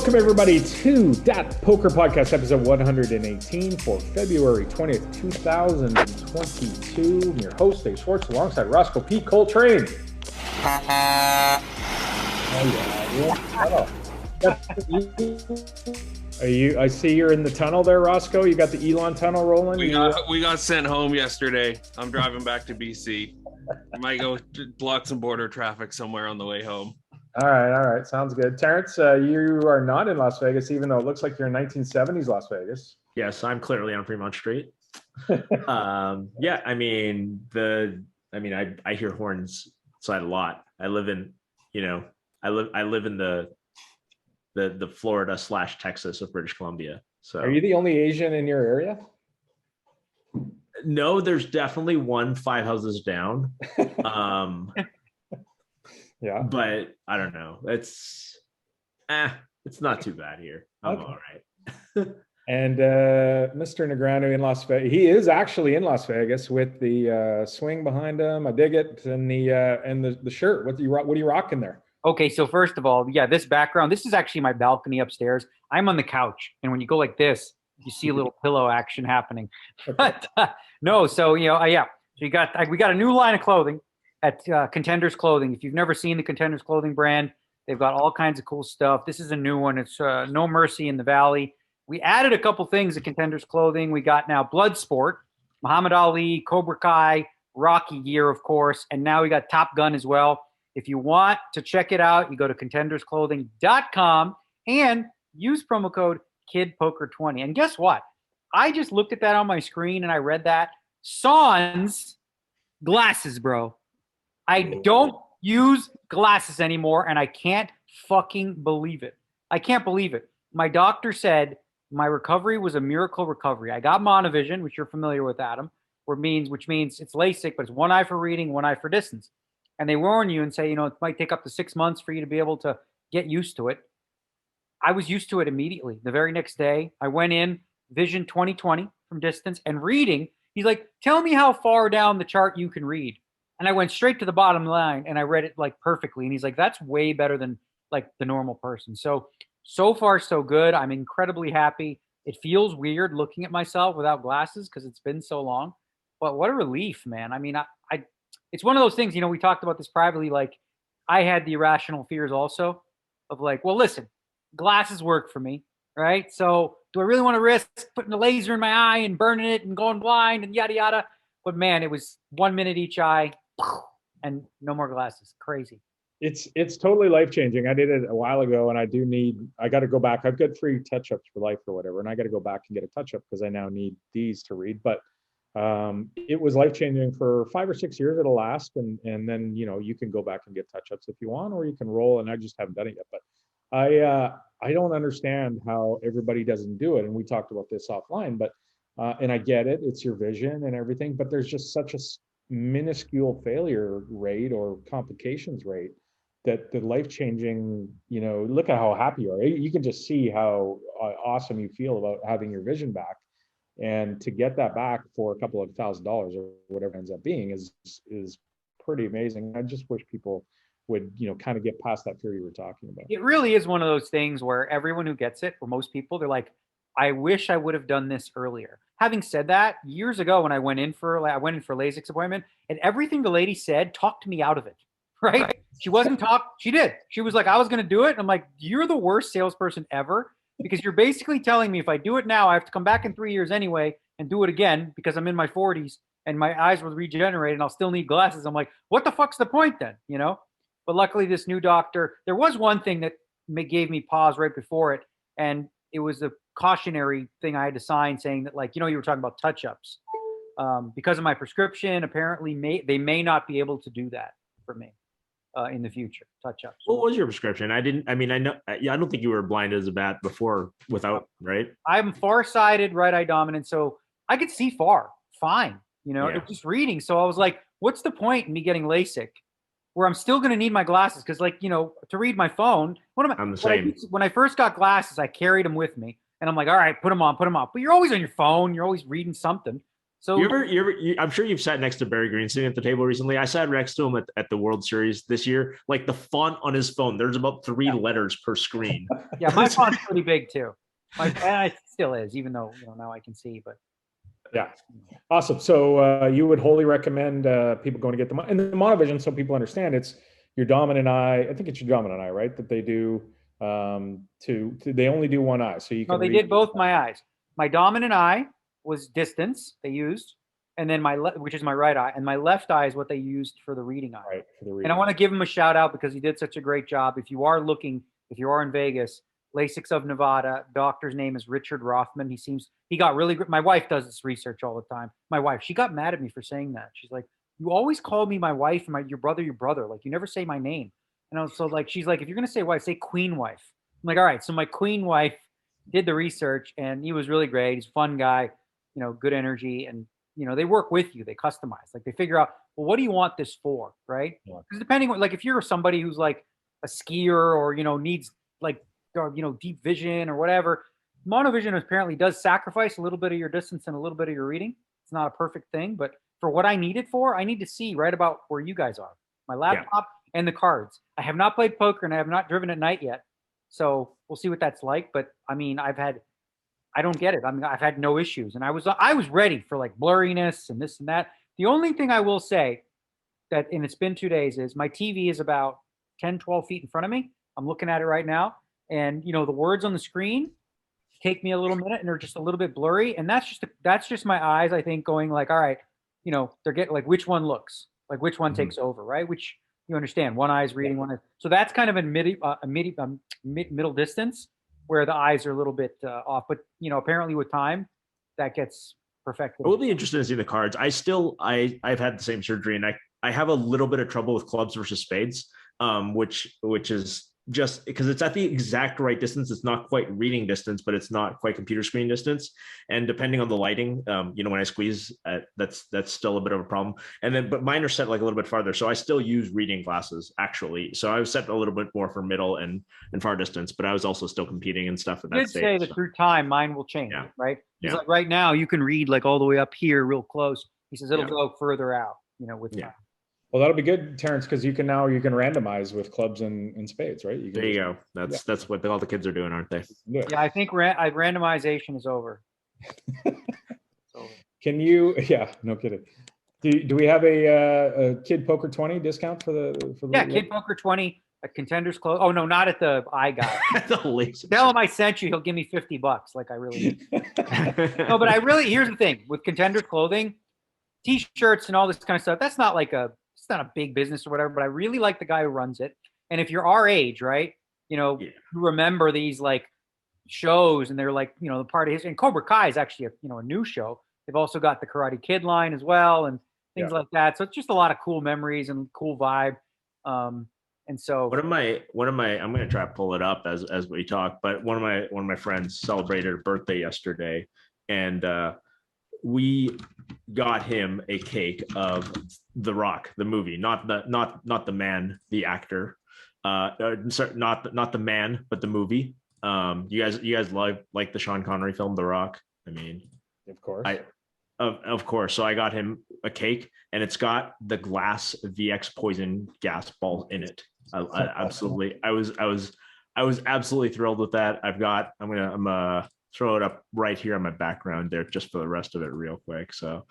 Welcome, everybody, to DAT Poker Podcast, episode 118 for February 20th, 2022. I'm your host, Dave Schwartz, alongside Roscoe P. Coltrane. I see you're in the tunnel there, Roscoe. You got the Elon tunnel rolling? We got sent home yesterday. I'm driving back to BC. I might go block some border traffic somewhere on the way home. All right. Sounds good. Terrence, you are not in Las Vegas, even though it looks like you're in 1970s Las Vegas. Yes, I'm clearly on Fremont Street. I hear horns outside a lot. I live in the Florida / Texas of British Columbia. So are you the only Asian in your area? No, there's definitely one 5 houses down. Yeah, but I don't know. It's not too bad here. I'm okay. All right. And Mr. Negreanu in Las Vegas. He is actually in Las Vegas with the swing behind him. I dig it, and the shirt. What are you rocking there? Okay, so first of all, yeah, this background. This is actually my balcony upstairs. I'm on the couch, and when you go like this, you see a little pillow action happening. Okay. But no, so yeah. So we got a new line of clothing at Contenders Clothing. If you've never seen the Contenders Clothing brand, they've got all kinds of cool stuff. This is a new one. It's No Mercy in the Valley. We added a couple things at Contenders Clothing. We got now Bloodsport, Muhammad Ali, Cobra Kai, Rocky gear, of course, and now we got Top Gun as well. If you want to check it out, you go to contendersclothing.com and use promo code KIDPOKER20. And guess what? I just looked at that on my screen and I read that. Sans glasses, bro. I don't use glasses anymore, and I can't fucking believe it. I can't believe it. My doctor said my recovery was a miracle recovery. I got monovision, which you're familiar with, Adam, which means it's LASIK, but it's one eye for reading, one eye for distance. And they warn you and say, it might take up to 6 months for you to be able to get used to it. I was used to it immediately. The very next day, I went in, vision 20/20 from distance, and reading. He's like, tell me how far down the chart you can read. And I went straight to the bottom line and I read it like perfectly. And he's like, that's way better than like the normal person. So far, so good. I'm incredibly happy. It feels weird looking at myself without glasses because it's been so long. But what a relief, man. I mean, it's one of those things, we talked about this privately. Like, I had the irrational fears also of like, well, listen, glasses work for me, right? So do I really want to risk putting a laser in my eye and burning it and going blind and yada, yada? But man, it was 1 minute each eye and no more glasses. Crazy. It's totally life-changing. I did it a while ago, and I got to go back. I've got free touch-ups for life or whatever, and I got to go back and get a touch-up because I now need these to read. But it was life-changing for 5 or 6 years. It'll last, and then you can go back and get touch-ups if you want, or you can roll. And I just haven't done it yet. But I don't understand how everybody doesn't do it. And we talked about this offline, but and I get it. It's your vision and everything, but there's just such a minuscule failure rate or complications rate that the life-changing, look at how happy you are. You can just see how awesome you feel about having your vision back. And to get that back for a couple of $1,000 or whatever it ends up being is pretty amazing. I just wish people would, kind of get past that fear you were talking about. It really is one of those things where everyone who gets it, or most people, they're like, I wish I would have done this earlier. Having said that, years ago when I went in for LASIK's appointment, and everything the lady said talked me out of it, right? She wasn't she did. She was like, I was going to do it. And I'm like, you're the worst salesperson ever, because you're basically telling me if I do it now, I have to come back in 3 years anyway and do it again because I'm in my 40s and my eyes will regenerate and I'll still need glasses. I'm like, what the fuck's the point then, But luckily this new doctor, there was one thing that gave me pause right before it, and it was a cautionary thing I had to sign saying that, like, you were talking about touch-ups. Because of my prescription, apparently they may not be able to do that for me in the future, touch-ups. What was your prescription? I don't think you were blind as a bat before without, right? I'm far-sighted, right eye dominant, so I could see far, fine. It was just reading. So I was like, what's the point in me getting LASIK where I'm still going to need my glasses? Because, like, to read my phone, I'm the same. When I first got glasses, I carried them with me. And I'm like, all right, put them on. But you're always on your phone. You're always reading something. So I'm sure you've sat next to Barry Green sitting at the table recently. I sat next to him at the World Series this year. Like the font on his phone, there's about 3 letters per screen. yeah, my font's pretty big too. And it still is, even though now I can see. But yeah, awesome. So you would wholly recommend people going to get the and the monovision, so people understand it's your dominant eye. I think it's your dominant eye, right? That they do they only do one eye, so you can. No, they did both my eyes. My dominant eye was distance they used, and then which is my right eye, and my left eye is what they used for the reading eye. Right, for the reading. And I want to give him a shout out because he did such a great job. If you are in Vegas, LASIX of Nevada, doctor's name is Richard Rothman. He got really good. My wife does this research all the time. My wife, she got mad at me for saying that. She's like, you always call me my wife and your brother. Like, you never say my name. And I was so like, she's like, if you're going to say wife, say queen wife. I'm like, all right. So my queen wife did the research and he was really great. He's a fun guy, good energy. And, they work with you. They customize, like they figure out, well, what do you want this for? Right. Because depending on, like, if you're somebody who's like a skier or, needs like, deep vision or whatever, monovision apparently does sacrifice a little bit of your distance and a little bit of your reading. It's not a perfect thing, but for what I need it for, I need to see right about where you guys are. My laptop and the cards. I have not played poker and I have not driven at night yet. So we'll see what that's like. But I mean, I don't get it. I mean, I've had no issues. And I was ready for like blurriness and this and that. The only thing I will say and it's been 2 days, is my TV is about 10, 12 feet in front of me. I'm looking at it right now. And, the words on the screen take me a little minute and they're just a little bit blurry. And that's just my eyes, I think, going like, all right, they're getting like which one looks, like which one takes over, right? Which you understand, one eye is reading, one eye. So that's kind of a middle distance where the eyes are a little bit off. But, apparently with time, that gets perfected. I will be interested to see the cards. I've had the same surgery and I have a little bit of trouble with clubs versus spades, which is just because it's at the exact right distance. It's not quite reading distance, but it's not quite computer screen distance. And depending on the lighting, when I squeeze, that's still a bit of a problem. But mine are set like a little bit farther. So I still use reading glasses actually. So I was set a little bit more for middle and far distance, but I was also still competing and stuff. You did say that through time, mine will change, right? He's like, right now you can read like all the way up here real close. He says it'll go further out, with time. Well, that'll be good, Terrence, because you can randomize with clubs and spades, right? There you go. That's what all the kids are doing, aren't they? Yeah, I think randomization is over. Can you? Yeah, no kidding. Do we have a Kid Poker 20 discount for the? Kid Poker 20 at Contenders Close. Oh no, not at the I Guy. The Tell him I sent you. He'll give me $50. Like I really. No, but here's the thing with Contenders Clothing, T-shirts and all this kind of stuff. That's not like it's not a big business or whatever, but I really like the guy who runs it. And if you're our age, right, you remember these like shows and they're like, the part of history. And Cobra Kai is actually a new show. They've also got the Karate Kid line as well and things like that. So it's just a lot of cool memories and cool vibe. And so one of my I'm going to try to pull it up as we talk, but one of my friends celebrated a birthday yesterday and we got him a cake of The Rock, the movie, not the man, the actor, sorry, not the man, but the movie. You guys like the Sean Connery film, The Rock? I mean, of course. Of course. So I got him a cake and it's got the glass VX poison gas ball in it. I was absolutely thrilled with that. I'm gonna throw it up right here on my background there just for the rest of it real quick. So,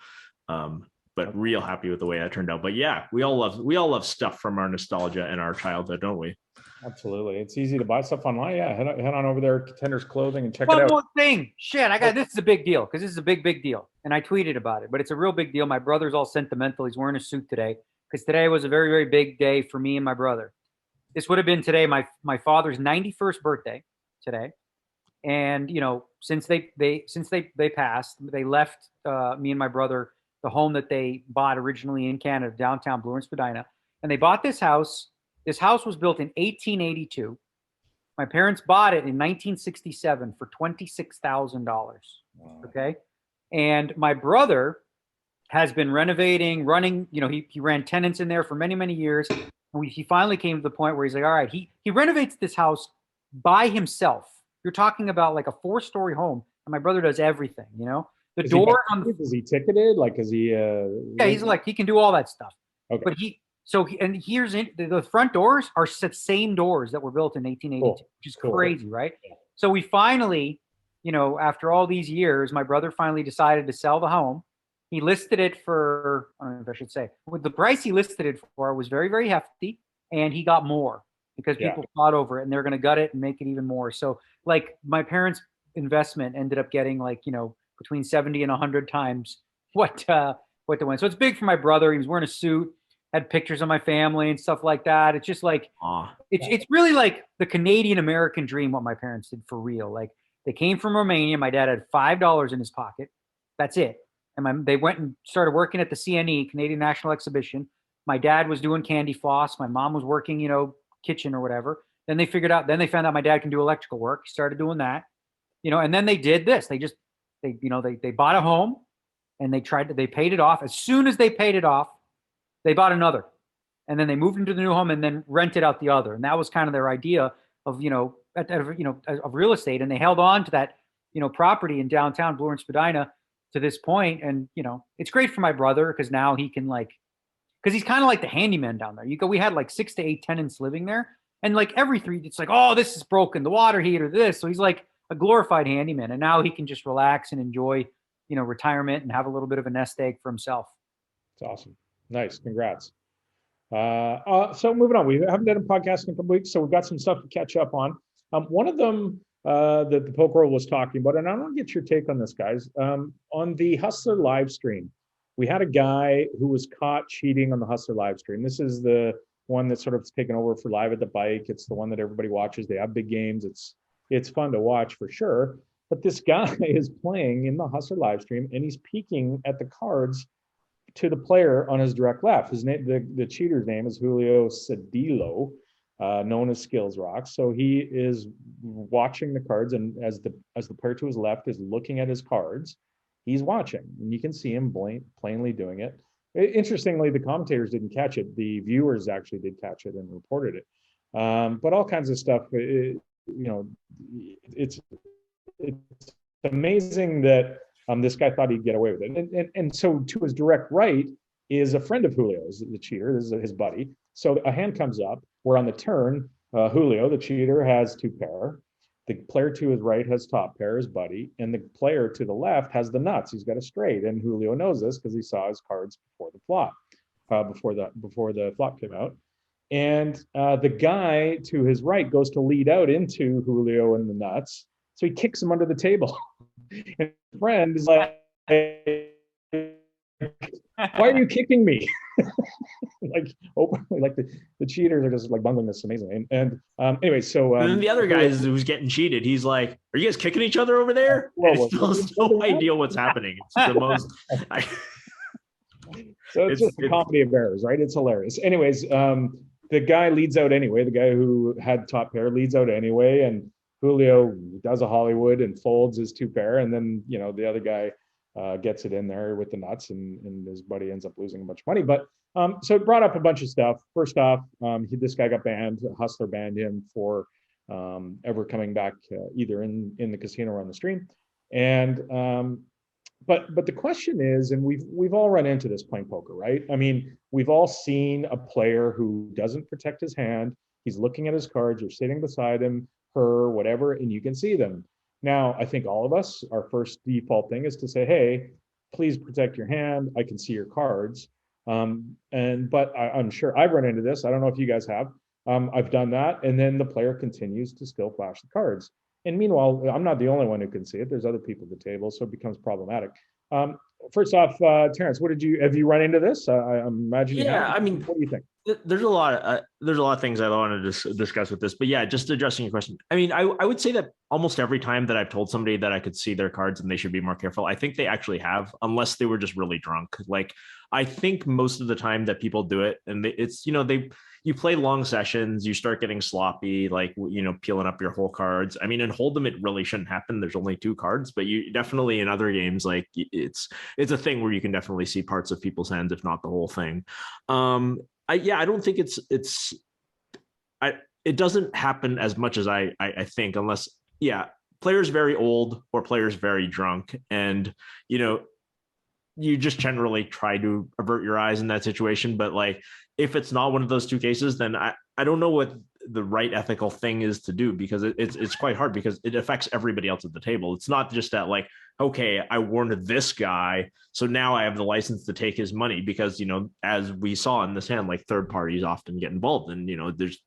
but real happy with the way that turned out. But yeah, we all love stuff from our nostalgia and our childhood, don't we? Absolutely. It's easy to buy stuff online. Yeah. Head on over there, Contenders Clothing, and check it out. One more thing. Shit, this is a big deal because this is a big deal. And I tweeted about it, but it's a real big deal. My brother's all sentimental. He's wearing a suit today because today was a very, very big day for me and my brother. This would have been today, my father's 91st birthday today. And, since they passed, they left me and my brother the home that they bought originally in Canada, downtown Bloor and Spadina. And they bought this house. This house was built in 1882. My parents bought it in 1967 for $26,000. Wow. Okay. And my brother has been renovating, running, he ran tenants in there for many, many years. And he finally came to the point where he's like, all right, he renovates this house by himself. You're talking about like a 4-story home. And my brother does everything, The door on the, is he ticketed? Like, is he? yeah, he's like, he can do all that stuff. Okay. But and here's the front doors are the same doors that were built in 1882, Cool. which is Cool. crazy, right? Yeah. So we finally, after all these years, my brother finally decided to sell the home. He listed it for, I don't know if I should say, with the price he listed it for was very, very hefty, and he got more because people fought over it, and they're going to gut it and make it even more. So, like, my parents' investment ended up getting like, between 70 and 100 times what they went. So it's big for my brother. He was wearing a suit, had pictures of my family and stuff like that. It's just like, it's really like the Canadian American dream, what my parents did for real. Like, they came from Romania. My dad had $5 in his pocket. That's it. And they went and started working at the CNE, Canadian National Exhibition. My dad was doing candy floss. My mom was working, kitchen or whatever. Then they found out my dad can do electrical work. He started doing that, and then they did this. They bought a home, and they paid it off. As soon as they paid it off, they bought another, and then they moved into the new home and then rented out the other. And that was kind of their idea of, of real estate. And they held on to that, property in downtown Bloor and Spadina to this point. And, it's great for my brother because now he can because he's kind of like the handyman down there. We had like 6 to 8 tenants living there. And like every 3, it's like, oh, this is broken, the water heater, this. So he's like a glorified handyman. And now he can just relax and enjoy, retirement and have a little bit of a nest egg for himself. It's awesome. Nice. Congrats. So moving on, we haven't done a podcast in a couple weeks, so we've got some stuff to catch up on. One of them that the Poke World was talking about, and I want to get your take on this, guys. On the Hustler live stream, we had a guy who was caught cheating on the Hustler live stream. This is the one that's sort of taken over for Live at the Bike. It's the one that everybody watches. They have big games. It's fun to watch for sure. But this guy is playing in the Hustler live stream, and he's peeking at the cards to the player on his direct left. His name, the cheater's name is Julio Cedillo, known as Skills Rock. So he is watching the cards, and as the player to his left is looking at his cards, he's watching, and you can see him plainly doing it. Interestingly, the commentators didn't catch it. The viewers actually did catch it and reported it. But all kinds of stuff. It's amazing that this guy thought he'd get away with it. And so to his direct right is a friend of Julio's, the cheater. This is his buddy. So a hand comes up. We're on the turn. Julio, the cheater, has 2 pair. The player to his right has top pair, his buddy. And the player to the left has the nuts. He's got a straight. And Julio knows this because he saw his cards before the flop, before the flop came out. And the guy to his right goes to lead out into Julio and the nuts. So he kicks him under the table. And his friend is like, why are you kicking me? Like openly, like the cheaters are just like bungling this amazingly. And anyway, so and then the other guy who's getting cheated, he's like, "Are you guys kicking each other over there?" And he still has no idea what's happening. It's the most. So it's just a comedy of errors, right? It's hilarious. Anyways, the guy leads out anyway. The guy who had top pair leads out anyway, and Julio does a Hollywood and folds his 2 pair, and then the other guy gets it in there with the nuts, and his buddy ends up losing a bunch of money. But so it brought up a bunch of stuff. First off, this guy got banned. Hustler banned him for ever coming back either in the casino or on the stream. And but the question is, and we've all run into this playing poker, right? I mean, we've all seen a player who doesn't protect his hand. He's looking at his cards, you're sitting beside him, her, whatever, and you can see them. Now, I think all of us, our first default thing is to say, hey, please protect your hand. I can see your cards. But I'm sure I've run into this. I don't know if you guys have. I've done that. And then the player continues to still flash the cards. And meanwhile, I'm not the only one who can see it. There's other people at the table, so it becomes problematic. First off, Terrence, have you run into this? I imagine you have. I mean, what do you think? There's a lot of things I want to discuss with this, but yeah, just addressing your question. I mean, I would say that almost every time that I've told somebody that I could see their cards and they should be more careful, I think they actually have, unless they were just really drunk. Like, I think most of the time that people do it, and you play long sessions, you start getting sloppy, like, peeling up your whole cards. I mean, in Hold'em, it really shouldn't happen. There's only 2 cards, but you definitely in other games, like it's a thing where you can definitely see parts of people's hands, if not the whole thing. I don't think it doesn't happen as much as I think, unless, players very old or players very drunk, and you just generally try to avert your eyes in that situation. But like, if it's not one of those two cases, then I don't know what the right ethical thing is to do, because it's quite hard, because it affects everybody else at the table. It's not just that like, okay, I warned this guy, so now I have the license to take his money, because as we saw in this hand, like third parties often get involved, and there's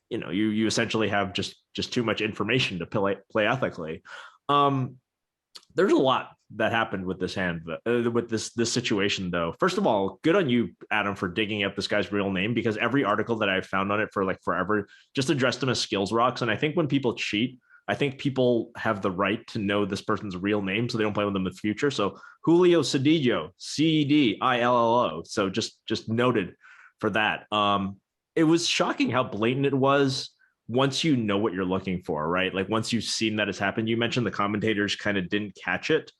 you essentially have just too much information to play ethically. There's a lot that happened with this hand, with this situation, though. First of all, good on you, Adam, for digging up this guy's real name, because every article that I've found on it for like forever just addressed him as skills rocks. And I think when people cheat, I think people have the right to know this person's real name so they don't play with them in the future. So Julio Cedillo, Cedillo. So just noted for that. It was shocking how blatant it was once you know what you're looking for, right? Like once you've seen that it's happened. You mentioned the commentators kind of didn't catch it.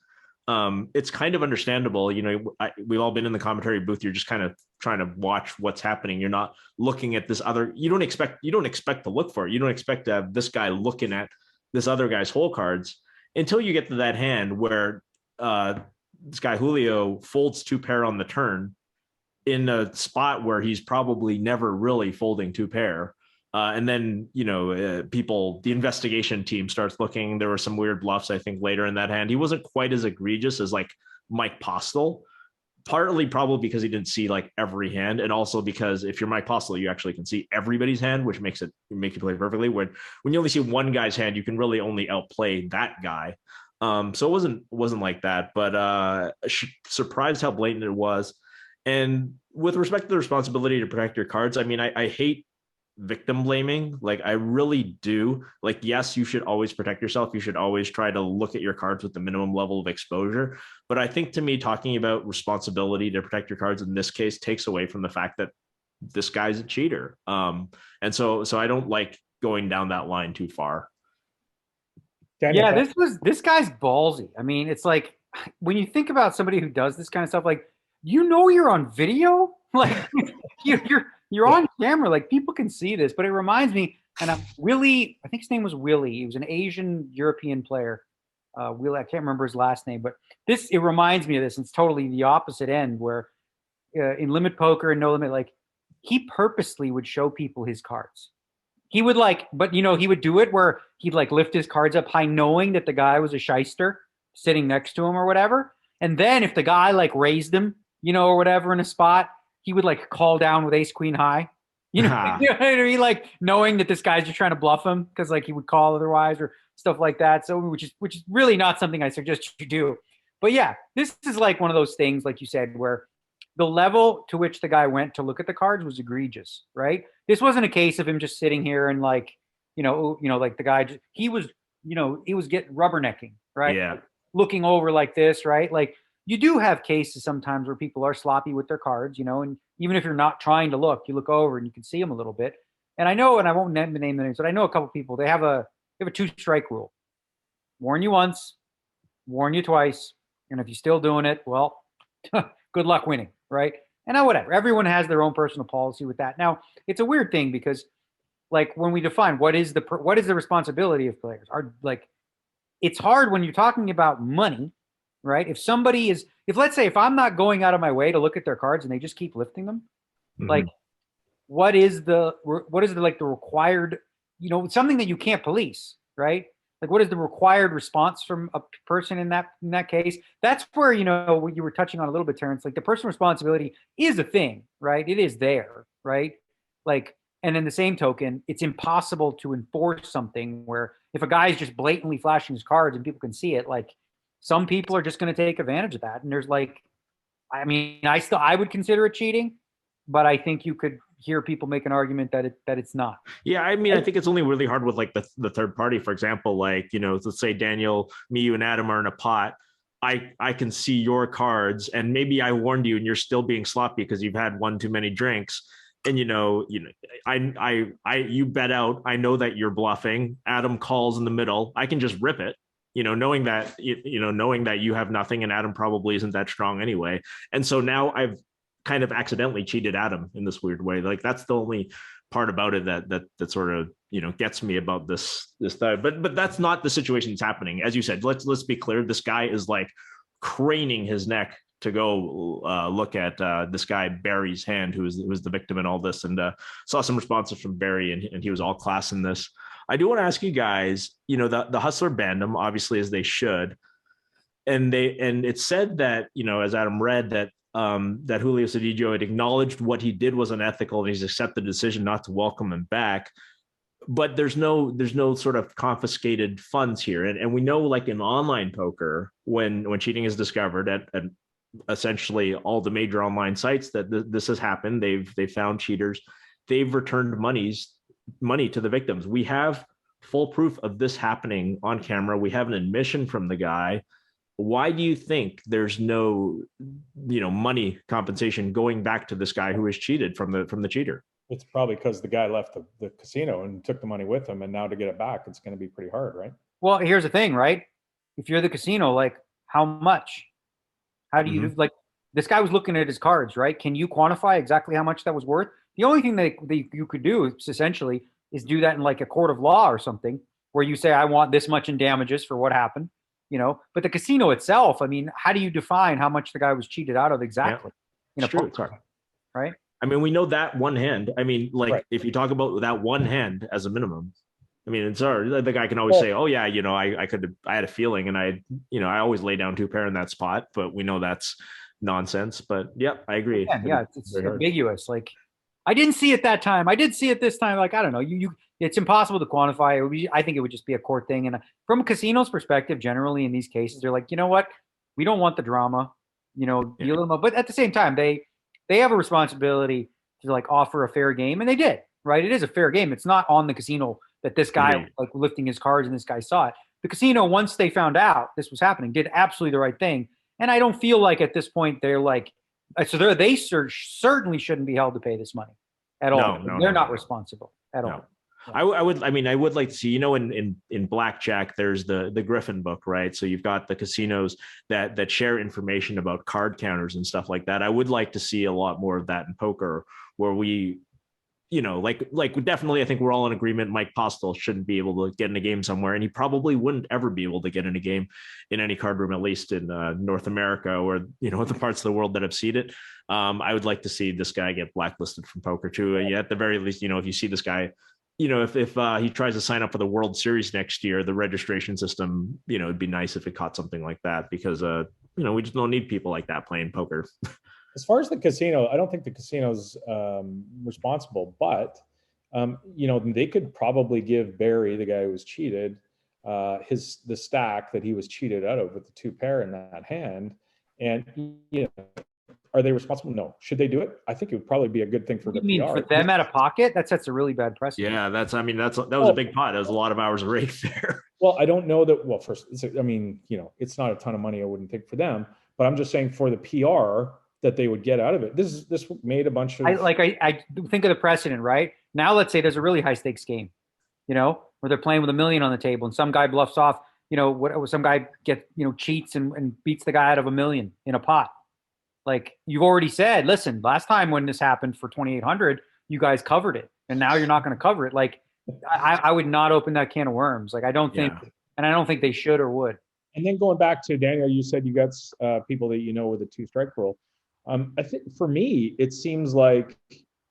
It's kind of understandable. We've all been in the commentary booth. You're just kind of trying to watch what's happening. You're not looking at this other. You don't expect to look for it. You don't expect to have this guy looking at this other guy's hole cards until you get to that hand where this guy Julio folds two pair on the turn in a spot where he's probably never really folding two pair. And then, the investigation team starts looking. There were some weird bluffs, I think, later in that hand. He wasn't quite as egregious as like Mike Postel, partly probably because he didn't see like every hand. And also because if you're Mike Postel, you actually can see everybody's hand, which make you play perfectly. When you only see one guy's hand, you can really only outplay that guy. So it wasn't like that, but surprised how blatant it was. And with respect to the responsibility to protect your cards, I mean, I hate victim blaming. Like I really do. Like, yes, you should always protect yourself. You should always try to look at your cards with the minimum level of exposure. But I think, to me, talking about responsibility to protect your cards in this case takes away from the fact that this guy's a cheater. And so I don't like going down that line too far. Daniel, Yeah, this guy's ballsy. I mean, it's like when you think about somebody who does this kind of stuff, like, you're on video, like you're on camera, like people can see this. But it reminds me, and Willie, I think his name was Willie. He was an Asian European player. Willie, I can't remember his last name, but it reminds me of this. And it's totally the opposite end, where in limit poker and no limit, like he purposely would show people his cards. He would he would do it where he'd like lift his cards up high, knowing that the guy was a shyster sitting next to him or whatever. And then if the guy like raised him, or whatever in a spot, he would like call down with ace queen high, you know what I mean? Like knowing that this guy's just trying to bluff him because like he would call otherwise or stuff like that. So which is really not something I suggest you do. But yeah, this is like one of those things, like you said, where the level to which the guy went to look at the cards was egregious, right? This wasn't a case of him just sitting here and like, like the guy, he was getting rubbernecking, right? Yeah. Looking over like this, right? Like, you do have cases sometimes where people are sloppy with their cards, and even if you're not trying to look, you look over and you can see them a little bit. And I know, and I won't name the names, but I know a couple people, they have a 2-strike rule. Warn you once, warn you twice. And if you're still doing it, well, good luck winning, right? And now whatever, everyone has their own personal policy with that. Now, it's a weird thing because like when we define what is the responsibility of players, it's hard when you're talking about money, right? If let's say, if I'm not going out of my way to look at their cards and they just keep lifting them, like what is the required, something that you can't police, right? Like what is the required response from a person in that case? That's where, what you were touching on a little bit, Terrence, like the personal responsibility is a thing, right? It is there, right? Like, and in the same token, it's impossible to enforce something where if a guy is just blatantly flashing his cards and people can see it, like, some people are just going to take advantage of that. And there's I would consider it cheating, but I think you could hear people make an argument that it's not. Yeah. I mean, I think it's only really hard with like the third party, for example, like, let's say Daniel, me, you and Adam are in a pot. I can see your cards and maybe I warned you and you're still being sloppy because you've had one too many drinks. And, you bet out, I know that you're bluffing. Adam calls in the middle. I can just rip it. Knowing that you have nothing and Adam probably isn't that strong anyway. And so now kind of accidentally cheated at him in this weird way. Like that's the only part about it that sort of, you know, gets me about this thing. But that's not the situation that's happening. As you said, let's be clear. This guy is like craning his neck to go look at this guy Barry's hand, who was the victim in all this, and saw some responses from Barry, and he was all class in this. I do want to ask you guys, you know, the Hustler banned him, obviously, as they should, and it said that, you know, as Adam read, that that Julio Cedillo had acknowledged what he did was unethical, and he's accepted the decision not to welcome him back. But there's no sort of confiscated funds here, and we know, like in online poker, when cheating is discovered at essentially all the major online sites, that this has happened. They've found cheaters. They've returned money to the victims. We have full proof of this happening on camera. We have an admission from the guy. Why do you think there's no, you know, money compensation going back to this guy who was cheated from the cheater? It's probably because the guy left the casino and took the money with him, and now to get it back, it's going to be pretty hard, right? Well, here's the thing, right? If you're the casino, like, how much? How do you like? This guy was looking at his cards, right? Can you quantify exactly how much that was worth? The only thing that you could do is essentially is do that in like a court of law or something, where you say, I want this much in damages for what happened, you know. But the casino itself, I mean, how do you define how much the guy was cheated out of exactly? Yeah, it's true. Right? I mean, we know that one hand. I mean, like, right. If you talk about that one hand as a minimum, I mean, it's the guy can always say, oh yeah, you know, I had a feeling, and I always lay down 2 pair in that spot, but we know that's nonsense. But yeah, I agree. Yeah, it's ambiguous. Like, I didn't see it that time. I did see it this time. Like, I don't know. It's impossible to quantify. I think it would just be a court thing. And from a casino's perspective, generally in these cases, they're like, you know what? We don't want the drama, you know, deal with them. But at the same time, they have a responsibility to like offer a fair game, and they did, right? It is a fair game. It's not on the casino that this guy like lifting his cards and this guy saw it. The casino, once they found out this was happening, did absolutely the right thing. And I don't feel like at this point they're like, so they certainly shouldn't be held to pay this money at all. They're not responsible at all. I would like to see, you know, in blackjack, there's the Griffin book, right? So you've got the casinos that share information about card counters and stuff like that. I would like to see a lot more of that in poker, where we, you know, like definitely, I think we're all in agreement. Mike Postel shouldn't be able to get in a game somewhere, and he probably wouldn't ever be able to get in a game in any card room, at least in North America, or, you know, the parts of the world that have seen it. I would like to see this guy get blacklisted from poker too. Yeah, at the very least, you know, if you see this guy, you know, if he tries to sign up for the World Series next year, the registration system, you know, it'd be nice if it caught something like that, because you know, we just don't need people like that playing poker. As far as the casino, I don't think the casino's responsible, but you know, they could probably give Barry, the guy who was cheated, the stack that he was cheated out of with the 2 pair in that hand. And, you know, are they responsible? No. Should they do it? I think it would probably be a good thing for the PR. For them out of pocket? That sets a really bad precedent. Yeah, that was a big pot. That was a lot of hours of rake there. Well, I don't know that. Well, first, I mean, you know, it's not a ton of money, I wouldn't think, for them. But I'm just saying, for the PR that they would get out of it, this made a bunch of. I think of the precedent, right? Now, let's say there's a really high stakes game, you know, where they're playing with $1 million on the table, and some guy bluffs off, you know, some guy cheats and beats the guy out of $1 million in a pot. Like, you've already said, listen, last time when this happened for 2,800, you guys covered it, and now you're not going to cover it. Like, I would not open that can of worms. Like, I don't think, and I don't think they should or would. And then going back to Daniel, you said you got people that you know with a 2-strike rule. I think for me, it seems like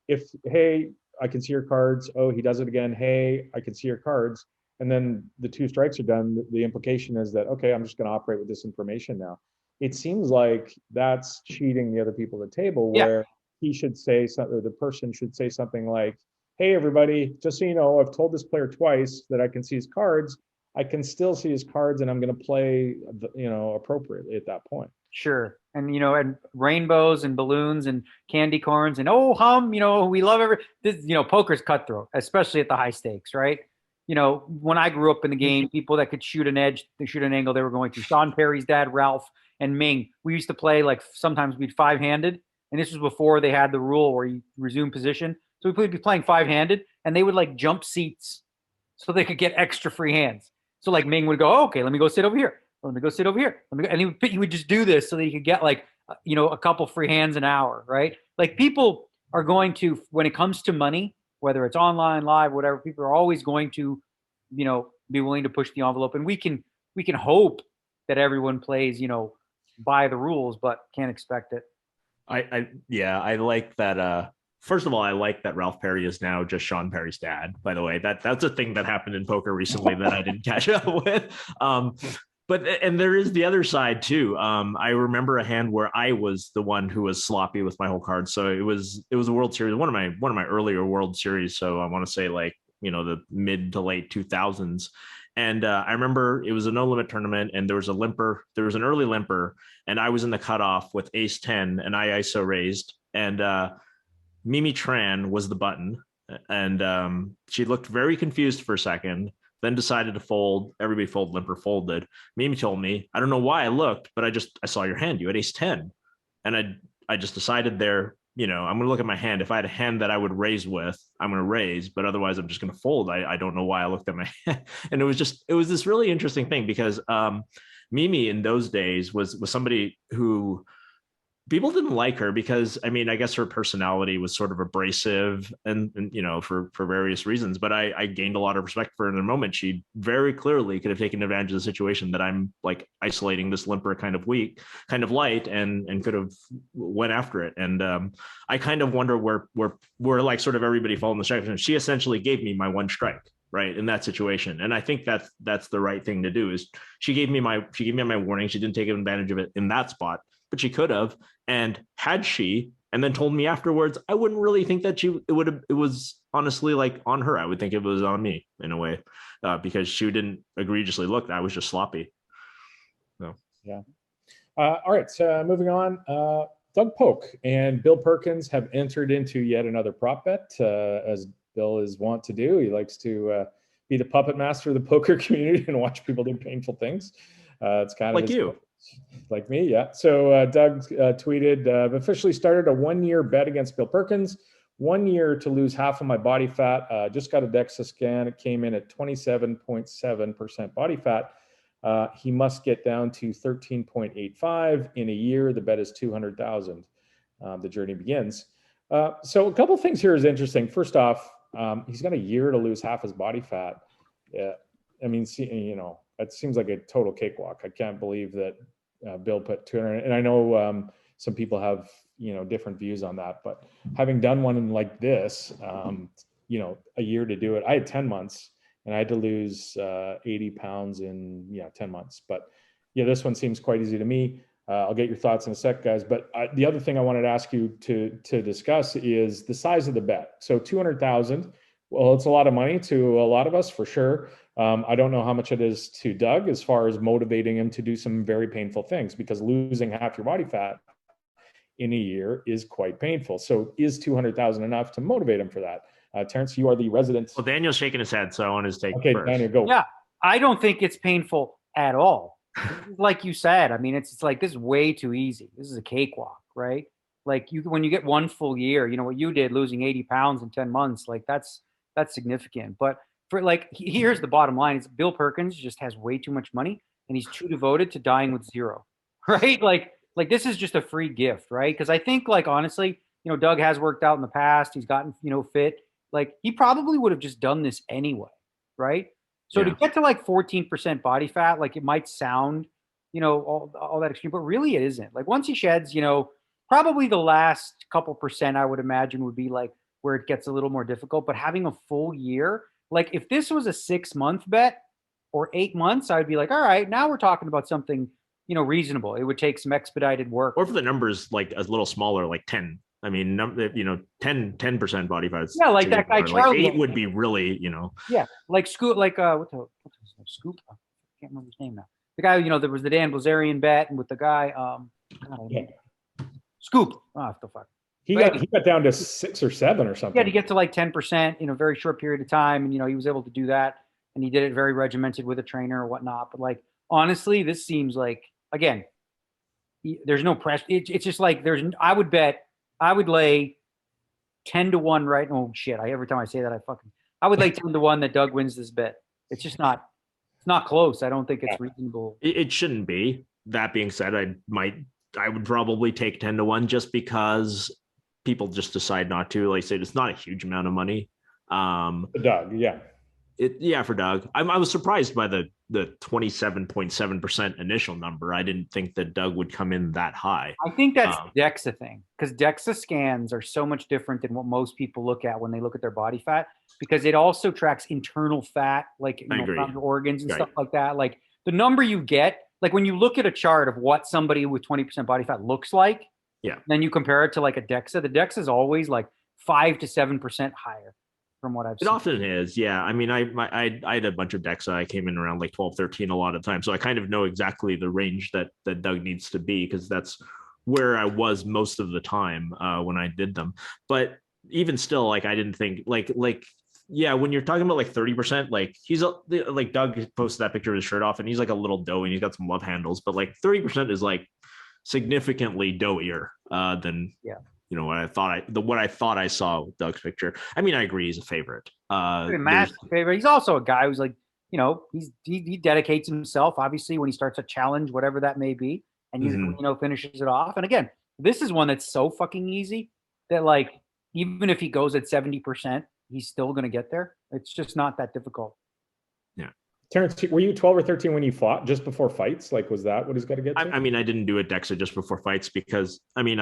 if, hey, I can see your cards. Oh, he does it again. Hey, I can see your cards. And then the 2 strikes are done. The implication is that, okay, I'm just going to operate with this information now. It seems like that's cheating the other people at the table, where he should say something, or the person should say something like, hey, everybody, just so you know, I've told this player twice that I can see his cards. I can still see his cards, and I'm going to play, you know, appropriately at that point. Sure. And, you know, and rainbows and balloons and candy corns and, oh, you know, we love this, you know, poker's cutthroat, especially at the high stakes, right? You know, when I grew up in the game, people that could shoot an edge, they shoot an angle, they were going to. Sean Perry's dad, Ralph, and Ming, we used to play, like, sometimes we'd 5-handed, and this was before they had the rule where you resume position. So we'd be playing 5-handed, and they would, like, jump seats so they could get extra free hands. So, like, Ming would go, oh, okay, let me go sit over here. Let me go sit over here. And he would just do this so that he could get, like, you know, a couple free hands an hour, right? like people are going to, when it comes to money, whether it's online, live, whatever, people are always going to, you know, be willing to push the envelope. And we can hope that everyone plays, you know, by the rules, but can't expect it. I like that. First of all, I like that Ralph Perry is now just Sean Perry's dad. By the way, that's a thing that happened in poker recently that I didn't catch up with. But there is the other side too. I remember a hand where I was the one who was sloppy with my whole card. So it was a World Series, one of my earlier World Series. So I want to say like, you know, the mid to late 2000s. And I remember it was a no limit tournament, and there was an early limper, and I was in the cutoff with ace 10, and I ISO raised, and Mimi Tran was the button, and she looked very confused for a second, then decided to fold. Everybody folded, limper folded. Mimi told me, I don't know why I looked, but I saw your hand. You had ace 10. And I just decided there, you know, I'm going to look at my hand. If I had a hand that I would raise with, I'm going to raise, but otherwise I'm just going to fold. I don't know why I looked at my hand. And it was this really interesting thing because Mimi in those days was somebody who people didn't like her because, I mean, I guess her personality was sort of abrasive and you know, for various reasons, but I gained a lot of respect for her in the moment. She very clearly could have taken advantage of the situation that I'm like isolating this limper kind of light and could have went after it. And I kind of wonder where like sort of everybody following the strike. She essentially gave me my one strike, right, in that situation. And I think that's the right thing to do. Is she gave me my warning. She didn't take advantage of it in that spot, but she could have. And had she, and then told me afterwards, I wouldn't really think that it was honestly like on her. I would think it was on me in a way, because she didn't egregiously look. I was just sloppy. So yeah. All right. So moving on, Doug Polk and Bill Perkins have entered into yet another prop bet, as Bill is wont to do. He likes to be the puppet master of the poker community and watch people do painful things. It's kind of like you. Like me, yeah. So Doug tweeted, I've officially started a 1-year bet against Bill Perkins, 1 year to lose half of my body fat. Just got a DEXA scan. It came in at 27.7% body fat. He must get down to 13.85 in a year. The bet is 200,000. The journey begins. So a couple things here is interesting. First off, he's got a year to lose half his body fat. Yeah, I mean, you know, it seems like a total cakewalk. I can't believe that Bill put 200, and I know some people have, you know, different views on that, but having done one like this, you know, a year to do it, I had 10 months and I had to lose 80 pounds in 10 months. But yeah, this one seems quite easy to me. I'll get your thoughts in a sec, guys. But the other thing I wanted to ask you to discuss is the size of the bet. So 200,000, well, it's a lot of money to a lot of us for sure. I don't know how much it is to Doug as far as motivating him to do some very painful things, because losing half your body fat in a year is quite painful. So is 200,000 enough to motivate him for that? Terrence, you are the resident. Well, Daniel's shaking his head, so I want his take okay, first. Daniel, go. Yeah, I don't think it's painful at all. Like you said, I mean, it's like, this is way too easy. This is a cakewalk, right? Like when you get 1 full year, you know what you did, losing 80 pounds in 10 months, like that's significant. But for like, here's the bottom line: is Bill Perkins just has way too much money, and he's too devoted to dying with zero, right? Like this is just a free gift, right? Because I think, like, honestly, you know, Doug has worked out in the past. He's gotten, you know, fit. Like he probably would have just done this anyway, right? So to get to like 14% body fat, like it might sound, you know, all that extreme, but really it isn't. Like once he sheds, you know, probably the last couple percent, I would imagine, would be like where it gets a little more difficult. But having a full year, like if this was a 6-month bet or 8 months, I would be like, all right, now we're talking about something, you know, reasonable. It would take some expedited work. Or for the numbers like a little smaller, like 10. I mean, you know, 10% body fat. Yeah, like that guy Charlie. Like 8 would be really, you know. Yeah, like Scoop, like what's his name? Scoop? I can't remember his name now. The guy, you know, there was the Dan Bilzerian bet, and with the guy, Scoop. Oh, the fuck. He got down to 6 or 7 or something. Yeah, to get to like 10% in a very short period of time, and you know, he was able to do that, and he did it very regimented with a trainer or whatnot. But like, honestly, this seems like, again, there's no pressure. It's just like I would lay 10 to 1 right. Oh shit! Every time I say that, I would lay 10 to 1 that Doug wins this bet. It's just not. It's not close. I don't think it's reasonable. It shouldn't be. That being said, I would probably take 10 to 1 just because people just decide not to. Like I said, it's not a huge amount of money. Doug, yeah. For Doug. I was surprised by the 27.7% initial number. I didn't think that Doug would come in that high. I think that's DEXA thing, because DEXA scans are so much different than what most people look at when they look at their body fat, because it also tracks internal fat, like around your organs and stuff like that. Like the number you get, like when you look at a chart of what somebody with 20% body fat looks like, then you compare it to like a DEXA. The DEXA is always like 5 to 7% higher. From what I've seen. It often is, yeah. I mean, I had a bunch of DEXA. I came in around like 12, 13 a lot of times. So I kind of know exactly the range that Doug needs to be, because that's where I was most of the time when I did them. But even still, like I didn't think like when you're talking about like 30%, like he's like Doug posted that picture of his shirt off and he's like a little doughy and he's got some love handles, but like 30% is like significantly doughier than what I thought I saw with Doug's picture. I mean, I agree he's a favorite. Matt's a favorite. He's also a guy who's like, he dedicates himself, obviously, when he starts a challenge, whatever that may be, and usually, finishes it off. And again, this is one that's so fucking easy that like, even if he goes at 70%, he's still going to get there. It's just not that difficult. Yeah. Terrence, were you 12 or 13 when you fought just before fights? Like, was that what he's got to get to? I mean, I didn't do a DEXA just before fights because I mean,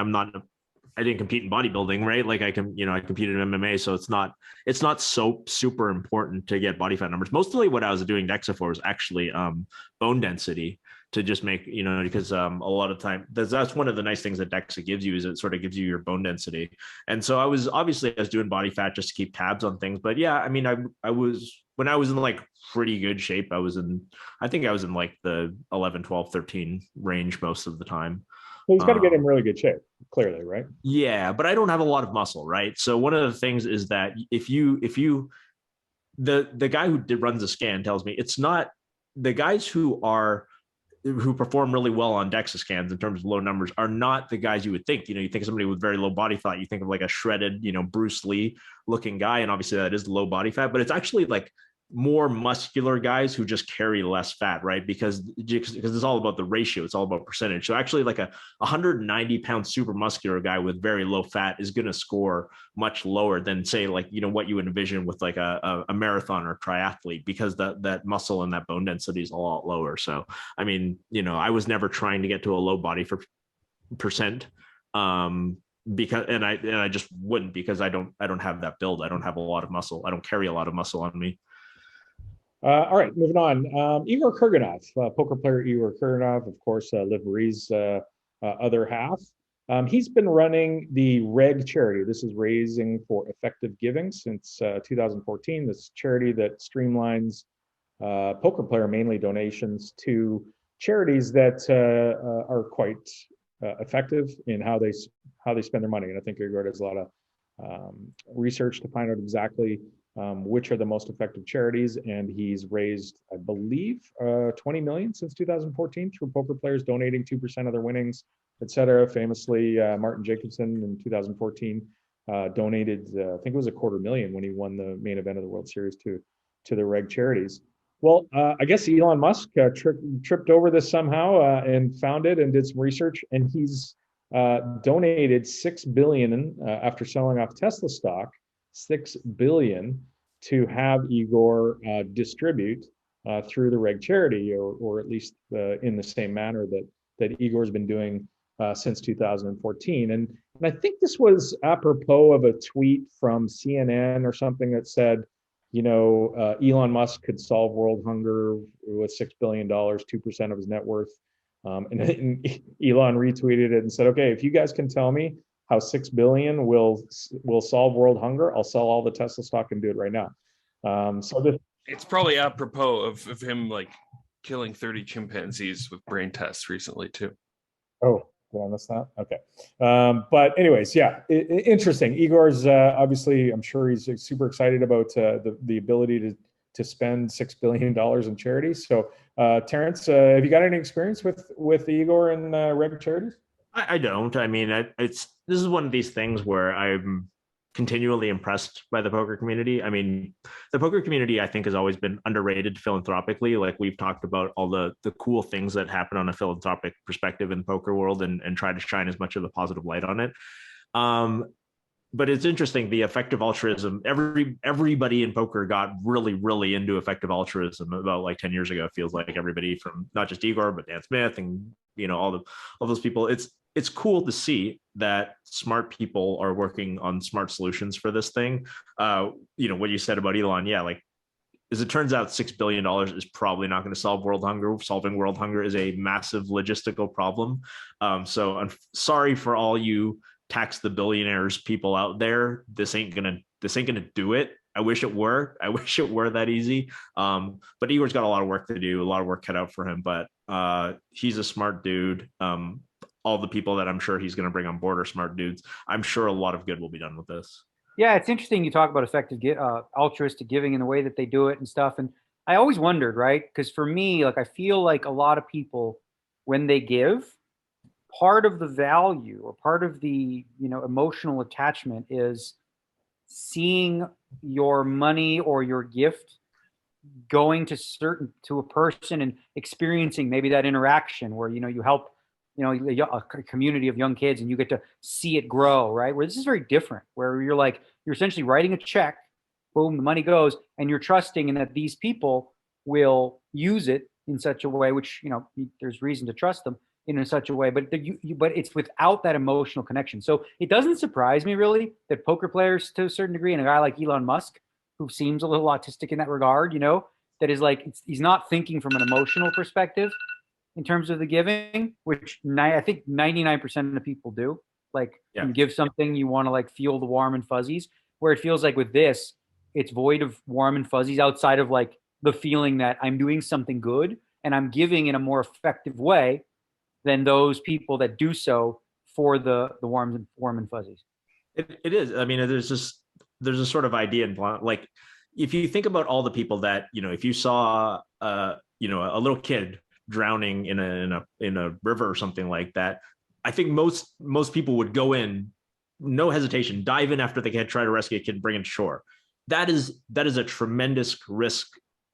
I didn't compete in bodybuilding, right? Like I competed in MMA, so it's not so super important to get body fat numbers. Mostly what I was doing DEXA for was actually bone density to just make, because a lot of time that's one of the nice things that DEXA gives you is it sort of gives you your bone density. And so I was doing body fat just to keep tabs on things. But yeah, I mean, I was when I was in like pretty good shape, I think I was in like the 11, 12, 13 range most of the time. Well, he's got to get in really good shape, clearly, right? Yeah, but I don't have a lot of muscle, right? So one of the things is that if you the guy who runs the scan tells me it's not the guys who perform really well on DEXA scans in terms of low numbers are not the guys you would think. You think of somebody with very low body fat, you think of like a shredded, Bruce Lee looking guy, and obviously that is low body fat, but it's actually like more muscular guys who just carry less fat, right? Because it's all about the ratio. It's all about percentage. So actually like a 190-pound super muscular guy with very low fat is going to score much lower than say like, what you would envision with like a marathon or triathlete, because that muscle and that bone density is a lot lower. So, I mean, I was never trying to get to a low body for percent. Because I just wouldn't, because I don't have that build. I don't have a lot of muscle. I don't carry a lot of muscle on me. All right, moving on. Igor Kurganov, poker player Igor Kurganov, of course, Liv Marie's other half. He's been running the REG charity. This is Raising for Effective Giving since 2014. This charity that streamlines poker player mainly donations to charities that are quite effective in how they spend their money. And I think Igor does a lot of research to find out exactly which are the most effective charities, and he's raised, I believe, 20 million since 2014 through poker players donating 2% of their winnings, etc. Famously, Martin Jacobson in 2014 donated, I think it was $250,000 when he won the main event of the World Series to the REG charities. Well, I guess Elon Musk tripped over this somehow and found it and did some research, and he's donated $6 billion after selling off Tesla stock. $6 billion to have Igor distribute through the REG charity, or at least in the same manner that Igor's been doing since 2014. And I think this was apropos of a tweet from CNN or something that said, Elon Musk could solve world hunger with $6 billion, 2% of his net worth. And Elon retweeted it and said, okay, if you guys can tell me how $6 billion will solve world hunger, I'll sell all the Tesla stock and do it right now. It's probably apropos of him like killing 30 chimpanzees with brain tests recently too. Oh, did I miss that? Okay. But anyways, yeah, interesting. Igor's obviously, I'm sure he's super excited about the ability to spend $6 billion in charities. So Terrence, have you got any experience with Igor and REG charities? I don't. I mean, this is one of these things where I'm continually impressed by the poker community. I mean, the poker community, I think, has always been underrated philanthropically. Like we've talked about all the cool things that happen on a philanthropic perspective in the poker world and try to shine as much of a positive light on it. but it's interesting, the effective altruism. Everybody in poker got really into effective altruism about like 10 years ago. It feels like everybody from not just Igor but Dan Smith and all those people. It's cool to see that smart people are working on smart solutions for this thing. What you said about Elon, yeah, like, as it turns out, $6 billion is probably not going to solve world hunger. Solving world hunger is a massive logistical problem. So I'm sorry for all you tax the billionaires people out there. This ain't gonna do it. I wish it were. I wish it were that easy. But Igor's got a lot of work to do, a lot of work cut out for him. But he's a smart dude. All the people that I'm sure he's going to bring on board are smart dudes. I'm sure a lot of good will be done with this. Yeah, it's interesting you talk about effective altruistic giving and the way that they do it and stuff. And I always wondered, right? Because for me, like, I feel like a lot of people, when they give, part of the value or part of the emotional attachment is seeing your money or your gift going to a person and experiencing maybe that interaction where you help a community of young kids and you get to see it grow, right? Where this is very different, where you're essentially writing a check, boom, the money goes, and you're trusting in that these people will use it in such a way, which there's reason to trust them in such a way, but it's without that emotional connection. So it doesn't surprise me really that poker players, to a certain degree, and a guy like Elon Musk, who seems a little autistic in that regard, that is like, he's not thinking from an emotional perspective in terms of the giving, which I think 99% of people do. Like, yeah. You give something, you want to like feel the warm and fuzzies, where it feels like with this, it's void of warm and fuzzies outside of like the feeling that I'm doing something good and I'm giving in a more effective way than those people that do so for the warm and fuzzies. It is. I mean, there's a sort of idea in like, if you think about all the people that, if you saw a little kid drowning in a river or something like that, I think most people would go in, no hesitation, dive in after they can, try to rescue a kid, bring him to shore. That is a tremendous risk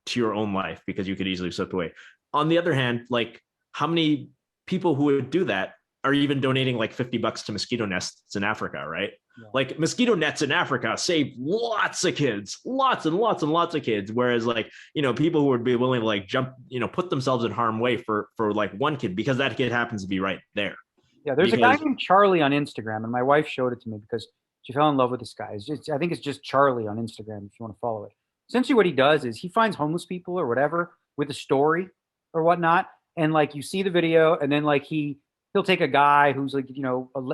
to your own life because you could easily slip away. On the other hand, like, how many people who would do that are even donating like $50 to mosquito nests in Africa, right? Yeah. Like, mosquito nets in Africa save lots of kids, lots and lots and lots of kids. Whereas like, people who would be willing to like jump, put themselves in harm's way for like one kid because that kid happens to be right there. Yeah, there's a guy named Charlie on Instagram, and my wife showed it to me because she fell in love with this guy. I think it's just Charlie on Instagram if you want to follow it. Essentially what he does is he finds homeless people or whatever with a story or whatnot, and like you see the video, and then like he'll take a guy who's like,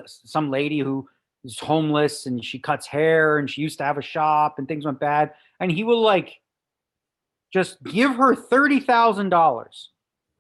some lady who is homeless and she cuts hair and she used to have a shop and things went bad, and he will like just give her $30,000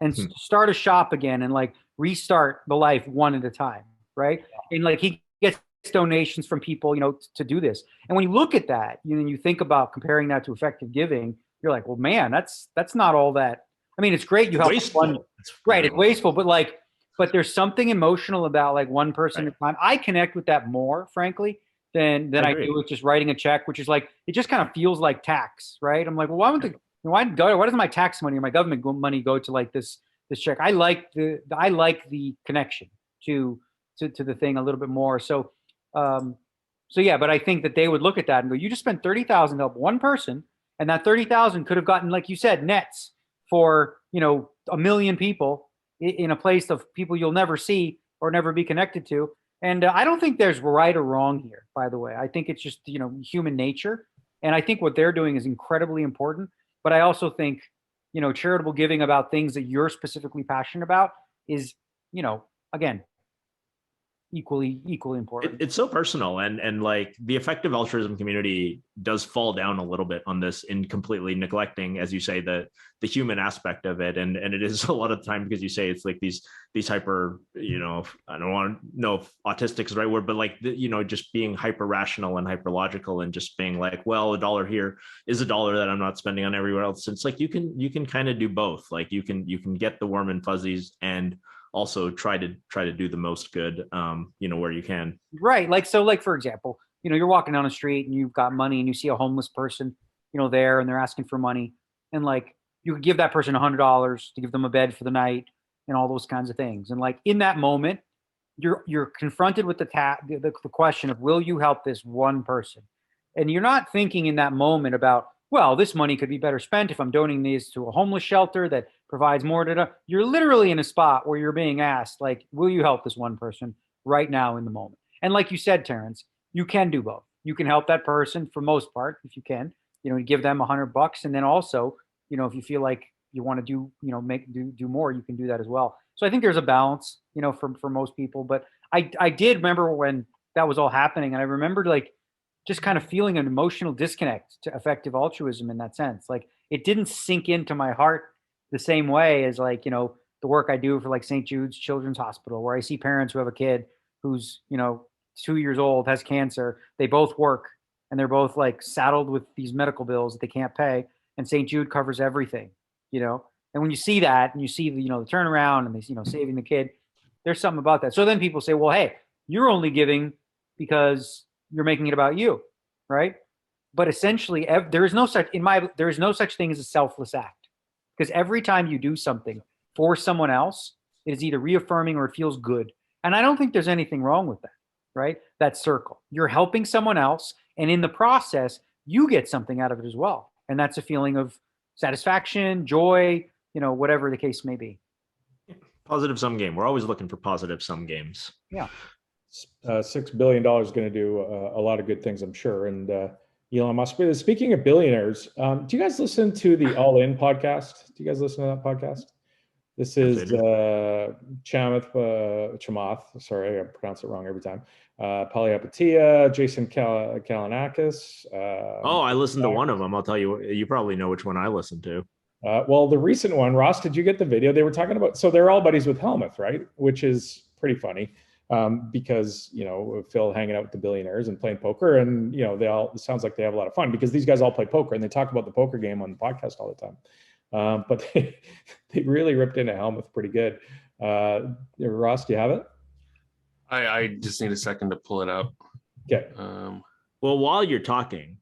and start a shop again and like restart the life one at a time, right? And like he gets donations from people, to do this. And when you look at that, you think about comparing that to effective giving, you're like, well, man, that's not all that. I mean, it's great. You help one, right? It's wasteful, but there's something emotional about like one person at a time. I connect with that more, frankly, than I do with just writing a check, which is like, it just kind of feels like tax, right? I'm like, well, why doesn't my tax money or my government money go to like this check? I like the connection to the thing a little bit more. So yeah, but I think that they would look at that and go, you just spent $30,000 to help one person, and that $30,000 could have gotten, like you said, nets for 1 million people in a place of people you'll never see or never be connected to. And I don't think there's right or wrong here, by the way. I think it's just human nature, and I think what they're doing is incredibly important. But I also think charitable giving about things that you're specifically passionate about is again equally important. It's so personal, and like the effective altruism community does fall down a little bit on this in completely neglecting, as you say, the human aspect of it, and it is a lot of the time because you say it's like these hyper, I don't want to know if autistic is the right word, but like just being hyper rational and hyper logical and just being like, well, $1 here is $1 that I'm not spending on everywhere else. It's like you can kind of do both. Like you can get the warm and fuzzies and also try to do the most good, where you can. Right. Like, so like, for example, you're walking down the street and you've got money and you see a homeless person, there, and they're asking for money. And like, you could give that person $100 to give them a bed for the night and all those kinds of things. And like in that moment, you're confronted with the question of, will you help this one person? And you're not thinking in that moment about, well, this money could be better spent if I'm donating these to a homeless shelter that provides more data. You're literally in a spot where you're being asked, like, will you help this one person right now in the moment? And like you said, Terrence, you can do both. You can help that person for most part, if you can, give them $100. And then also, if you feel like you want to do, do more, you can do that as well. So I think there's a balance, for most people. But I did remember when that was all happening. And I remembered like just kind of feeling an emotional disconnect to effective altruism in that sense. Like it didn't sink into my heart the same way as like, the work I do for like St. Jude's Children's Hospital, where I see parents who have a kid who's, 2 years old, has cancer. They both work and they're both like saddled with these medical bills that they can't pay. And St. Jude covers everything, And when you see that and you see the, the turnaround and they, saving the kid, there's something about that. So then people say, well, hey, you're only giving because you're making it about you, right? But essentially, there is no such thing as a selfless act, because every time you do something for someone else, it is either reaffirming or it feels good. And I don't think there's anything wrong with that, right? That circle. You're helping someone else, and in the process, you get something out of it as well. And that's a feeling of satisfaction, joy, whatever the case may be. Positive sum game. We're always looking for positive sum games. Yeah. $6 billion is going to do a lot of good things, I'm sure. And Elon Musk. Speaking of billionaires, do you guys listen to the All In podcast? Do you guys listen to that podcast? This is Chamath. Sorry, I pronounce it wrong every time. Polyapatia, Jason Kalinakis. I listened to one of them. I'll tell you, you probably know which one I listened to. Well, the recent one, Ross, did you get the video? They were talking about, so they're all buddies with Hellmuth, right? Which is pretty funny. Because Phil hanging out with the billionaires and playing poker, and it sounds like they have a lot of fun because these guys all play poker and they talk about the poker game on the podcast all the time. But they really ripped into Hellmuth pretty good. Ross, do you have it? I just need a second to pull it up. Okay. Well, while you're talking,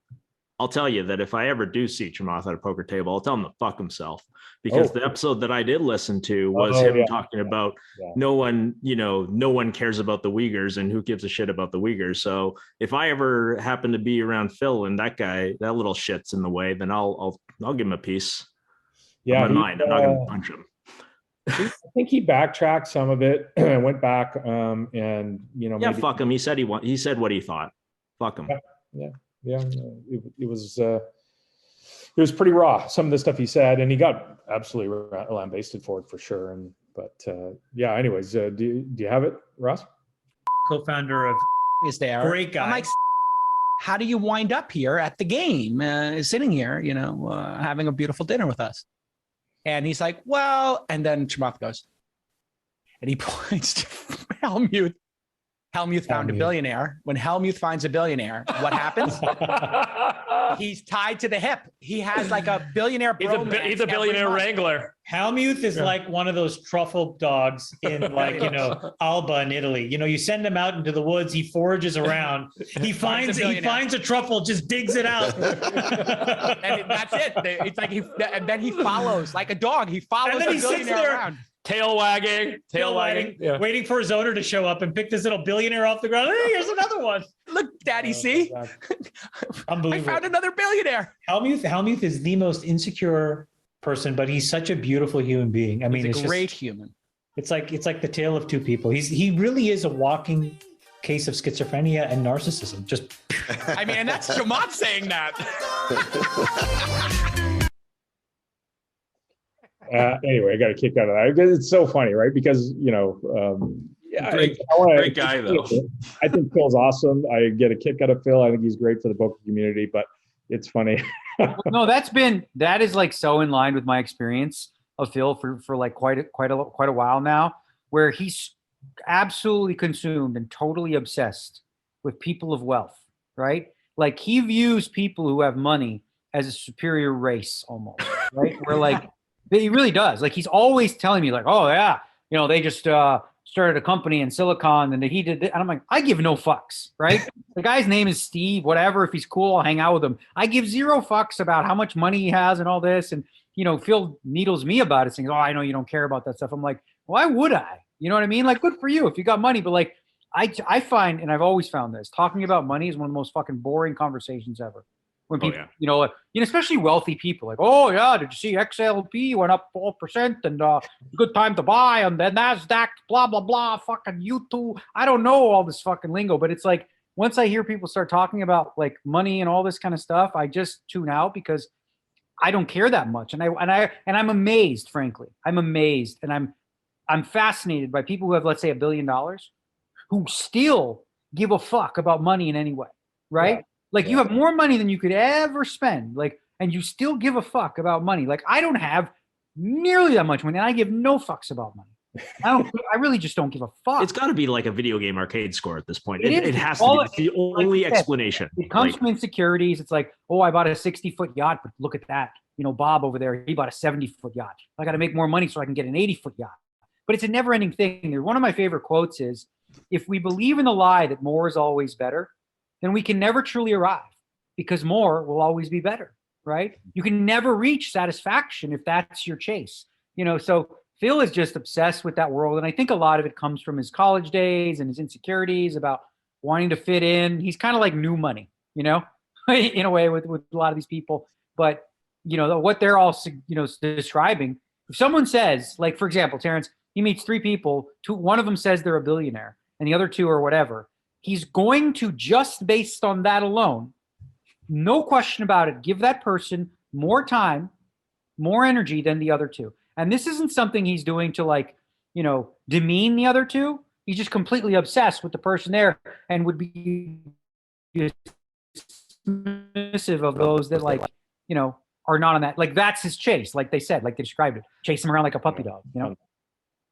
I'll tell you that if I ever do see Chamath at a poker table, I'll tell him to fuck himself, because the episode that I did listen to was him talking about no one cares about the Uyghurs and who gives a shit about the Uyghurs. So if I ever happen to be around Phil and that little shit's in the way, then I'll give him a piece. Yeah, of my mind. I'm not going to punch him. I think he backtracked some of it and went back and fuck him. He said he said what he thought. Fuck him. Yeah, it was pretty raw, some of the stuff he said, and he got absolutely lambasted for it for sure. Anyways, do you have it, Ross? Co-founder of is there. Great guy. I'm like, how do you wind up here at the game, sitting here, having a beautiful dinner with us? And he's like, well, and then Chamath goes, and he points to Hellmuth. Hellmuth found a billionaire. When Hellmuth finds a billionaire, what happens? He's tied to the hip. He has like a billionaire. He's a billionaire wrangler. Hellmuth is like one of those truffle dogs in Alba in Italy. You send him out into the woods, he forages around, he finds a truffle, just digs it out. And that's it. It's like and then he follows like a dog. He follows the billionaire around. Tail wagging, waiting for his owner to show up and pick this little billionaire off the ground. Hey, here's another one. Look, Daddy, see? Unbelievable. I found another billionaire. Hellmuth is the most insecure person, but he's such a beautiful human being. I mean, he's a great human. It's like the tale of two people. He really is a walking case of schizophrenia and narcissism. Just and that's Chamath saying that. Anyway, I got a kick out of that because it's so funny, right? Because great guy though. I think Phil's awesome. I get a kick out of Phil. I think he's great for the poker community, but it's funny. No, that is like so in line with my experience of Phil for like quite a while now, where he's absolutely consumed and totally obsessed with people of wealth, right? Like he views people who have money as a superior race almost, right? Where like he really does. Like he's always telling me like, oh yeah, they just started a company in Silicon and he did it. And I'm like, I give no fucks, right? The guy's name is Steve, whatever. If he's cool, I'll hang out with him. I give zero fucks about how much money he has and all this. And, Phil needles me about it saying, oh, I know you don't care about that stuff. I'm like, why would I? You know what I mean? Like, good for you if you got money. But like, I find, and I've always found this, talking about money is one of the most fucking boring conversations ever. When people, especially wealthy people, like, oh yeah, did you see XLP went up 4% and good time to buy on the NASDAQ, blah, blah, blah, fucking YouTube. I don't know all this fucking lingo, but it's like, once I hear people start talking about like money and all this kind of stuff, I just tune out because I don't care that much. And I'm amazed, frankly. I'm amazed. And I'm fascinated by people who have, let's say, $1 billion who still give a fuck about money in any way, right? Yeah. Like you have more money than you could ever spend, like, and you still give a fuck about money. Like I don't have nearly that much money, and I give no fucks about money. I really just don't give a fuck. It's got to be like a video game arcade score at this point. It has to be. It's the only explanation. It comes from insecurities. It's like, oh, I bought a 60-foot yacht, but look at that. You know, Bob over there, he bought a 70-foot yacht. I got to make more money so I can get an 80-foot yacht. But it's a never-ending thing. One of my favorite quotes is, if we believe in the lie that more is always better, then we can never truly arrive because more will always be better, right? You can never reach satisfaction if that's your chase. You know, so Phil is just obsessed with that world. And I think a lot of it comes from his college days and his insecurities about wanting to fit in. He's kind of like new money, you know, in a way with a lot of these people. But, you know, what they're all, you know, describing, if someone says, like, for example, Terrence, he meets 3 people, one of them says they're a billionaire and the other 2 are whatever. He's going to, just based on that alone, no question about it, give that person more time, more energy than the other 2. And this isn't something he's doing to, like, you know, demean the other 2. He's just completely obsessed with the person there and would be dismissive of those that, like, you know, are not on that. Like, that's his chase, like they said, like they described it. Chase him around like a puppy dog, you know?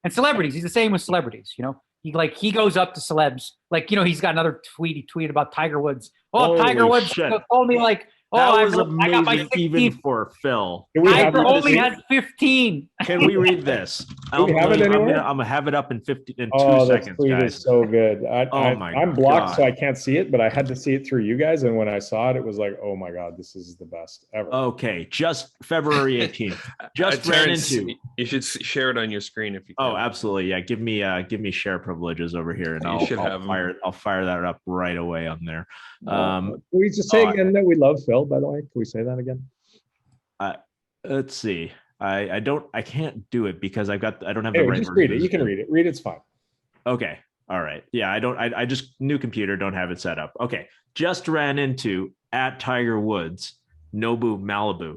And celebrities, he's the same with celebrities, you know? He goes up to celebs. Like, you know, he's got another tweet. He tweeted about Tiger Woods. Oh, holy Tiger Woods shit. told me, like, that oh, was I got my amazing 16th. even for Phil. Tiger only has 15. Can we read this? Do we have it anywhere? I'm gonna have it up in 2 that seconds, tweet guys. is so good. I'm blocked, God. so I can't see it, but I had to see it through you guys. And when I saw it, it was like, oh my God, this is the best ever. Okay, just February 18th. Just ran into. You should share it on your screen if you can. Oh, absolutely. Yeah, give me share privileges over here, and I'll fire that up right away on there. Can we just say again that we love Phil, by the way? Can we say that again? Let's see. I can't do it because I don't have the right just version. read it. You can read it. Read it's fine. Okay. All right. Yeah, I just new computer, don't have it set up. Okay. Just ran into at Tiger Woods, Nobu Malibu.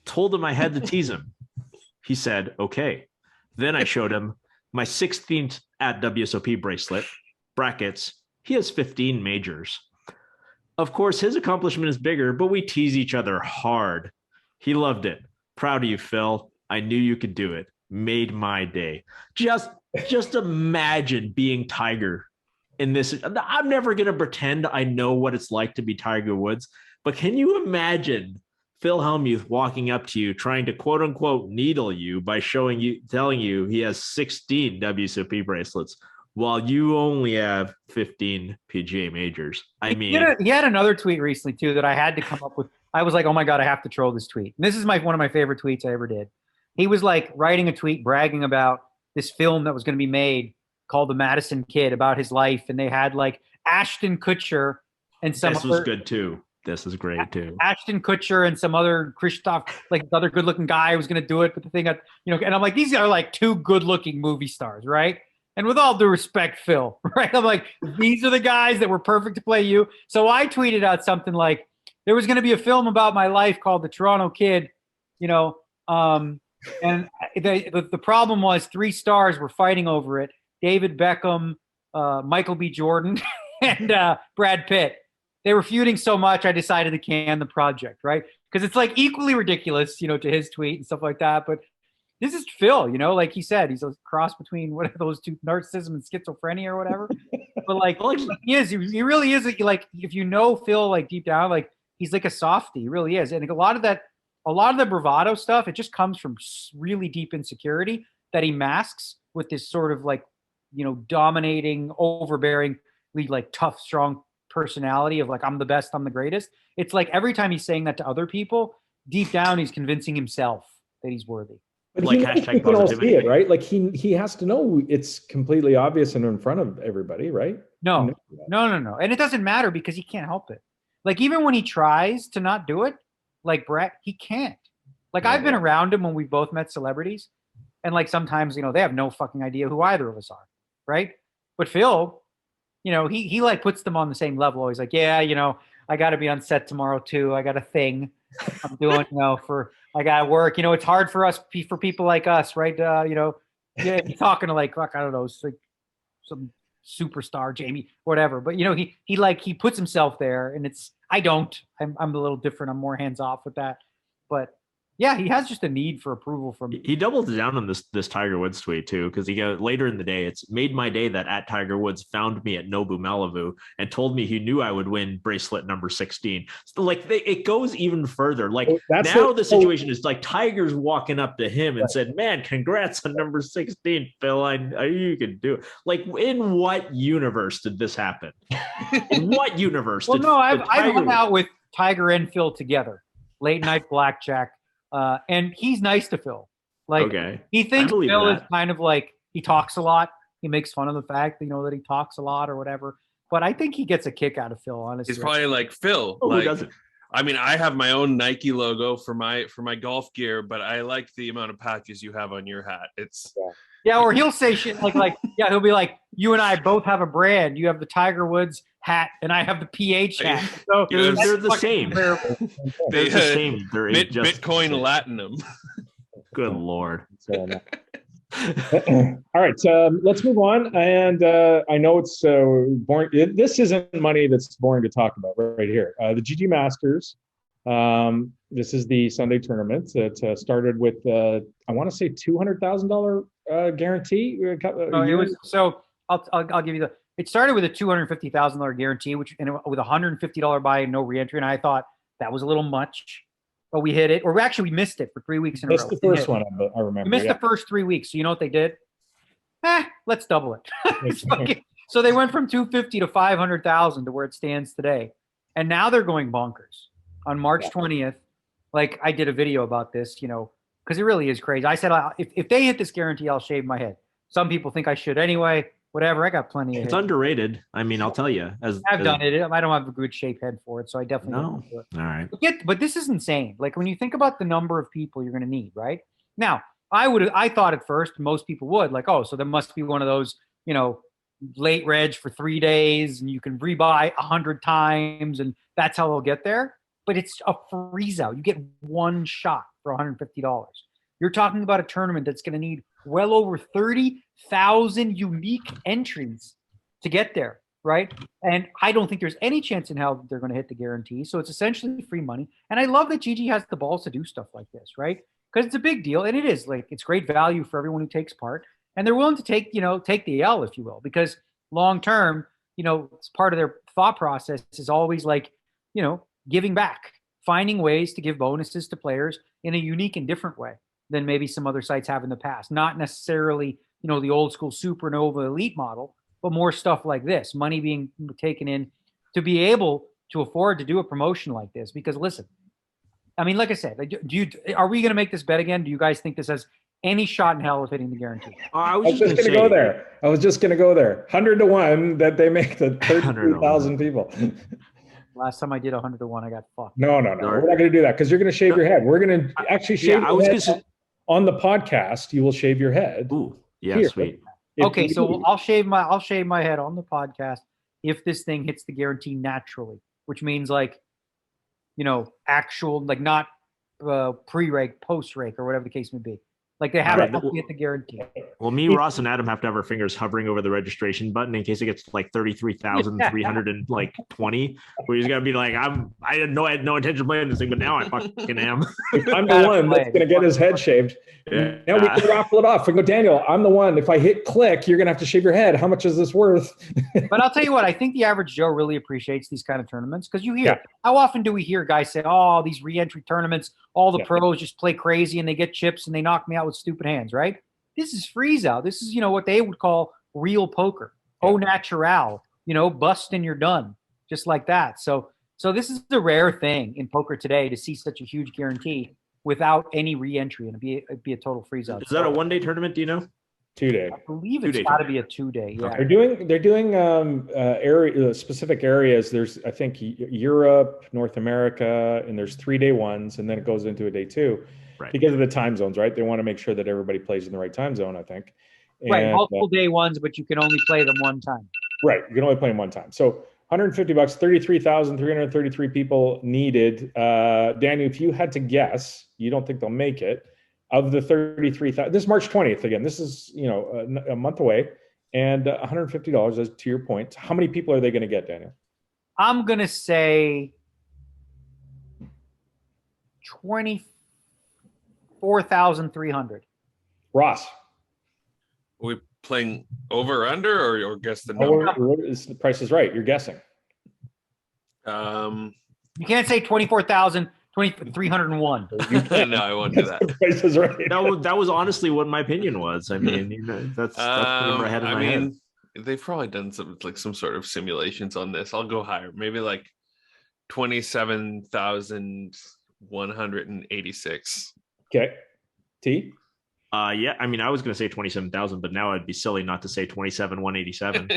Told him I had to tease him. He said, okay. Then I showed him my 16th at WSOP bracelet, brackets. He has 15 majors. Of course, his accomplishment is bigger, but we tease each other hard. He loved it. Proud of you, Phil. I knew you could do it. Made my day. Just imagine being Tiger in this. I'm never going to pretend I know what it's like to be Tiger Woods, but can you imagine Phil Hellmuth walking up to you, trying to quote unquote needle you by telling you he has 16 WSOP bracelets while you only have 15 PGA majors? I mean, he had another tweet recently too that I had to come up with. I was like, oh my God, I have to troll this tweet. And this is one of my favorite tweets I ever did. He was like writing a tweet bragging about this film that was going to be made called The Madison Kid, about his life. And they had like Ashton Kutcher and some This was good too. This is great too. Ashton Kutcher and some other Christoph, like other good looking guy who was going to do it. But the thing that, you know, and I'm like, these are like 2 good looking movie stars, right? And with all due respect, Phil, right? I'm like, these are the guys that were perfect to play you. So I tweeted out something like, there was going to be a film about my life called The Toronto Kid, you know, and the problem was 3 stars were fighting over it. David Beckham, Michael B. Jordan, and Brad Pitt. They were feuding so much, I decided to can the project, right? Because it's like equally ridiculous, you know, to his tweet and stuff like that. But this is Phil, you know, like he said, he's a cross between what are those 2, narcissism and schizophrenia or whatever. But like he really is like, if you know Phil like deep down, like he's like a softie, he really is. And a lot of the bravado stuff, it just comes from really deep insecurity that he masks with this sort of like, you know, dominating, overbearing, like tough, strong personality of like, I'm the best, I'm the greatest. It's like every time he's saying that to other people, deep down, he's convincing himself that he's worthy. But like he knows hashtag we can all see positivity. it, right? Like he has to know it's completely obvious and in front of everybody, right? No. And it doesn't matter because he can't help it. Like even when he tries to not do it, like Brett, he can't. Like I've been around him when we've both met celebrities, and like sometimes, they have no fucking idea who either of us are, right? But Phil, he like puts them on the same level. He's like, yeah, I got to be on set tomorrow too. I got a thing I'm doing, I got to work. It's hard for people like us, right? He's talking to like, fuck, I don't know, like some superstar, Jamie, whatever. But he puts himself there, and I'm a little different. I'm more hands off with that. But yeah, he has just a need for approval from. He doubled down on this Tiger Woods tweet too, because he goes later in the day. It's made my day that at Tiger Woods found me at Nobu Malibu and told me he knew I would win bracelet number 16. So like it goes even further. Like now the situation is like Tiger's walking up to him and said, "Man, congrats on number 16, Phil. I knew you could do it." Like in what universe did this happen? In what universe? Well, I've hung out with Tiger and Phil together, late night blackjack. And he's nice to Phil. Like he thinks Phil is kind of like he talks a lot. He makes fun of the fact that that he talks a lot or whatever. But I think he gets a kick out of Phil. Honestly, he's probably like Phil. Who doesn't? I mean, I have my own Nike logo for my golf gear, but I like the amount of patches you have on your hat. It's or he'll say shit like he'll be like, you and I both have a brand. You have the Tiger Woods hat, and I have the PH hat. So they're the same. They're the same. They're just Bitcoin Latinum. Good Lord. All right, let's move on. And I know it's boring. This isn't money that's boring to talk about right here. The GG Masters. This is the Sunday tournament. It started with I want to say $200,000 guarantee. It was so. I'll give you It started with a $250,000 guarantee, with $150 buy-in, no reentry, and I thought that was a little much. But we hit it, or we missed it for 3 weeks in a row. Missed the first one, I remember. We missed the first 3 weeks. So you know what they did? Let's double it. So they went from 250 to 500,000 to where it stands today, and now they're going bonkers. On March 20th, like I did a video about this, because it really is crazy. I said if they hit this guarantee, I'll shave my head. Some people think I should anyway. Whatever, I got plenty of It's head. Underrated. I mean, I'll tell you. I've done it. I don't have a good shape head for it, so I definitely don't do it. All right. But this is insane. Like when you think about the number of people you're going to need, right? Now, I thought at first most people would like, so there must be one of those, late reg for 3 days, and you can rebuy 100 times, and that's how they'll get there. But it's a freeze out. You get one shot for $150. You're talking about a tournament that's going to need well over 30,000 unique entries to get there, right? And I don't think there's any chance in hell that they're going to hit the guarantee. So it's essentially free money. And I love that GG has the balls to do stuff like this, right? Because it's a big deal, and it is like it's great value for everyone who takes part, and they're willing to take the L, if you will, because long term, it's part of their thought process is always like, giving back, finding ways to give bonuses to players in a unique and different way than maybe some other sites have in the past. Not necessarily, the old school supernova elite model, but more stuff like this, money being taken in to be able to afford to do a promotion like this. Because listen, I mean, like I said, are we going to make this bet again? Do you guys think this has any shot in hell of hitting the guarantee? I was just going to go there. 100 to 1 that they make the 32,000 people. Last time I did 100 to 1, I got fucked. No. We're not going to do that because you're going to shave your head. We're going to actually shave your head. On the podcast, you will shave your head. Ooh, yeah, here. sweet. Okay, so I'll shave my head on the podcast if this thing hits the guarantee naturally, which means like, actual, like not pre-rake, post-rake, or whatever the case may be. Like they haven't hit the guarantee. Well, me, Ross, and Adam have to have our fingers hovering over the registration button in case it gets like 33,320. We're just gonna be like, I had no intention of playing this thing, but now I fucking am. I'm the one that's gonna get his head shaved. Yeah. Now we can raffle it off. We go, Daniel, I'm the one. If I hit click, you're gonna have to shave your head. How much is this worth? But I'll tell you what, I think the average Joe really appreciates these kind of tournaments because you hear how often do we hear guys say, "Oh, these re-entry tournaments, all the pros just play crazy and they get chips and they knock me out with stupid hands," right? This is Freezeout. This is, what they would call real poker. Au natural, bust and you're done. Just like that. So this is the rare thing in poker today to see such a huge guarantee without any re-entry, and it'd be a total freeze out. Is that a 1-day tournament? Do you know? 2-day. I believe it's 2-day got to be a 2-day. Yeah. They're doing area specific areas. There's I think Europe, North America, and there's 3-day ones, and then it goes into a day 2 because of the time zones, right? They want to make sure that everybody plays in the right time zone, I think. Right, multiple day ones, but you can only play them one time. Right, you can only play them one time. So $150, 33,333 people needed. Daniel, if you had to guess, you don't think they'll make it. Of the 33,000, this is March 20th again. This is a month away, and $150. As to your point, how many people are they going to get, Daniel? I'm gonna say 24,300. Ross, Are we playing over or under or guess the number? the Price is Right. You're guessing. You can't say 24,000. 2,301. No, I won't do that. The Price is Right. That was honestly what my opinion was. I mean, that's putting ahead of my head. They've probably done some sort of simulations on this. I'll go higher, maybe like 27,186. Okay, T. Yeah, I mean, I was going to say 27,000, but now it'd be silly not to say 27,187.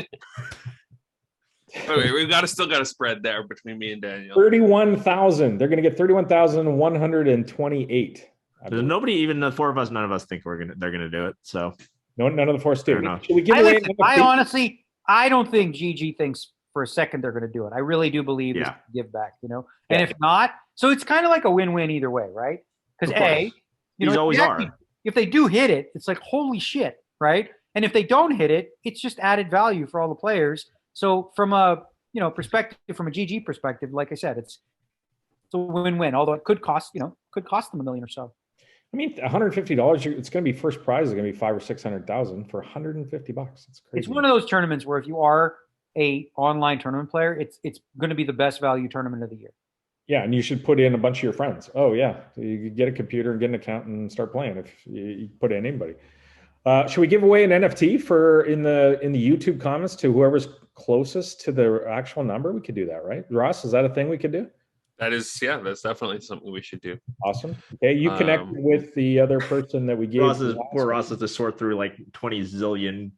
Okay, we've still got a spread there between me and Daniel. 31,000. They're going to get 31,128. Nobody, even the four of us, none of us think they're gonna do it. So no, none of the four do. Should we give away? I honestly, I don't think GG thinks for a second they're going to do it. I really do believe it's give back. And if not, so it's kind of like a win-win either way, right? Because these always are. If they do hit it, it's like holy shit, right? And if they don't hit it, it's just added value for all the players. So from a perspective, from a GG perspective, like I said, it's a win-win. Although it could cost them $1 million or so. I mean, $150. It's going to be first prize is going to be $500,000 or $600,000 for $150. It's crazy. It's one of those tournaments where if you are a online tournament player, it's going to be the best value tournament of the year. Yeah, and you should put in a bunch of your friends. Oh yeah, so you get a computer and get an account and start playing. If you put in anybody. Should we give away an NFT in the YouTube comments to whoever's closest to the actual number? We could do that, right? Ross, is that a thing we could do? That's definitely something we should do. Awesome. Okay, you connect with the other person that we gave. Ross has to sort through like 20 zillion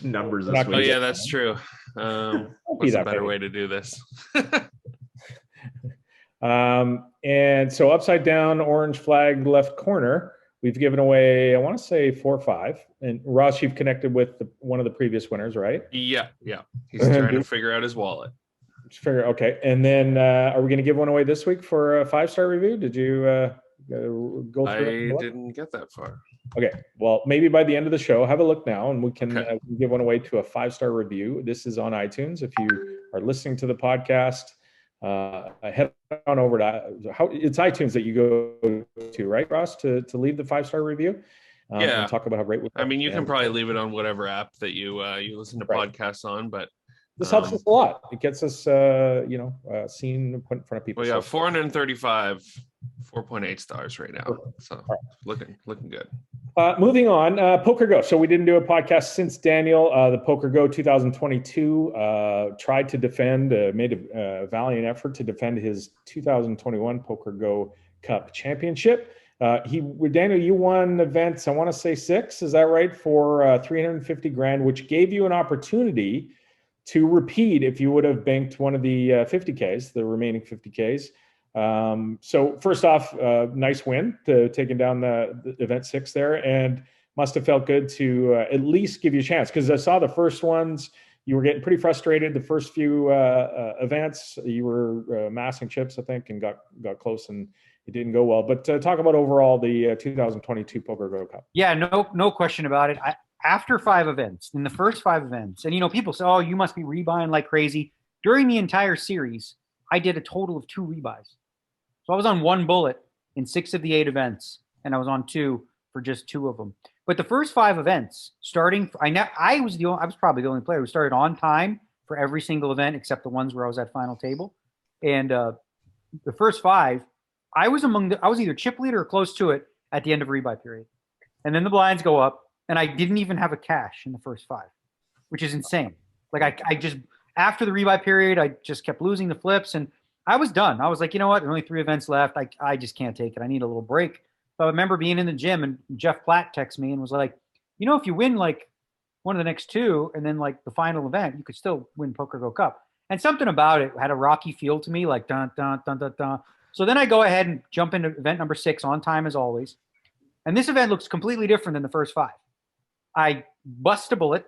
numbers this week. Oh yeah, that's true. What's a better way to do this? And so upside down, orange flag, left corner. We've given away, I want to say 4 or 5. And Ross, you've connected with one of the previous winners, right? Yeah. He's trying to figure out his wallet. Okay. And then are we going to give one away this week for a 5-star review? Did you go through it? I didn't get that far. Okay. Well, maybe by the end of the show, have a look now and we can give one away to a 5-star review. This is on iTunes. If you are listening to the podcast, head on over to it's iTunes that you go to, right, Ross, to leave the 5-star review. And talk about how great. I mean, you can probably leave it on whatever app that you listen to podcasts on, but this helps us a lot. It gets us, seen, put in front of people. We got 435, 4.8 stars right now. So looking good. Moving on, PokerGo. So we didn't do a podcast since Daniel. The PokerGo 2022 tried to defend, made a valiant effort to defend his 2021 PokerGo Cup Championship. Daniel, you won events, I want to say 6, is that right? For $350,000, which gave you an opportunity to repeat if you would have banked one of the 50Ks, the remaining 50Ks. So first off, nice win to taking down the event 6 there, and must have felt good to at least give you a chance, because I saw the first ones, you were getting pretty frustrated. The first few events, you were amassing chips, I think, and got close, and it didn't go well. But talk about overall the 2022 PokerGo Cup. Yeah, no question about it. After 5 events, in the first 5 events, and people say, oh, you must be rebuying like crazy. During the entire series, I did a total of 2 rebuys. So I was on 1 bullet in 6 of the 8 events, and I was on 2 for just 2 of them. But the first 5 events, I was probably the only player who started on time for every single event except the ones where I was at final table. And the first 5, I was either chip leader or close to it at the end of rebuy period. And then the blinds go up, and I didn't even have a cash in the first 5, which is insane. Like I just, after the rebuy period, I just kept losing the flips, and I was done. I was like, you know what? There are only 3 events left. I just can't take it. I need a little break. So I remember being in the gym and Jeff Platt texted me and was like, if you win like one of the next two and then like the final event, you could still win PokerGo Cup. And something about it had a rocky feel to me, like dun dun dun dun dun. So then I go ahead and jump into event number 6 on time as always. And this event looks completely different than the first 5. I bust a bullet,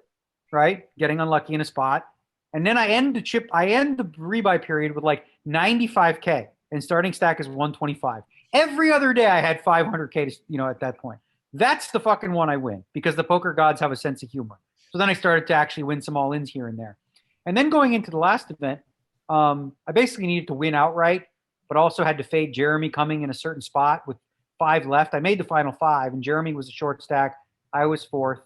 right? Getting unlucky in a spot. And then I end the rebuy period with like 95K and starting stack is 125. Every other day I had 500K, at that point. That's the fucking one I win because the poker gods have a sense of humor. So then I started to actually win some all-ins here and there. And then going into the last event, I basically needed to win outright, but also had to fade Jeremy coming in a certain spot with 5 left. I made the final 5, and Jeremy was a short stack. I was 4th.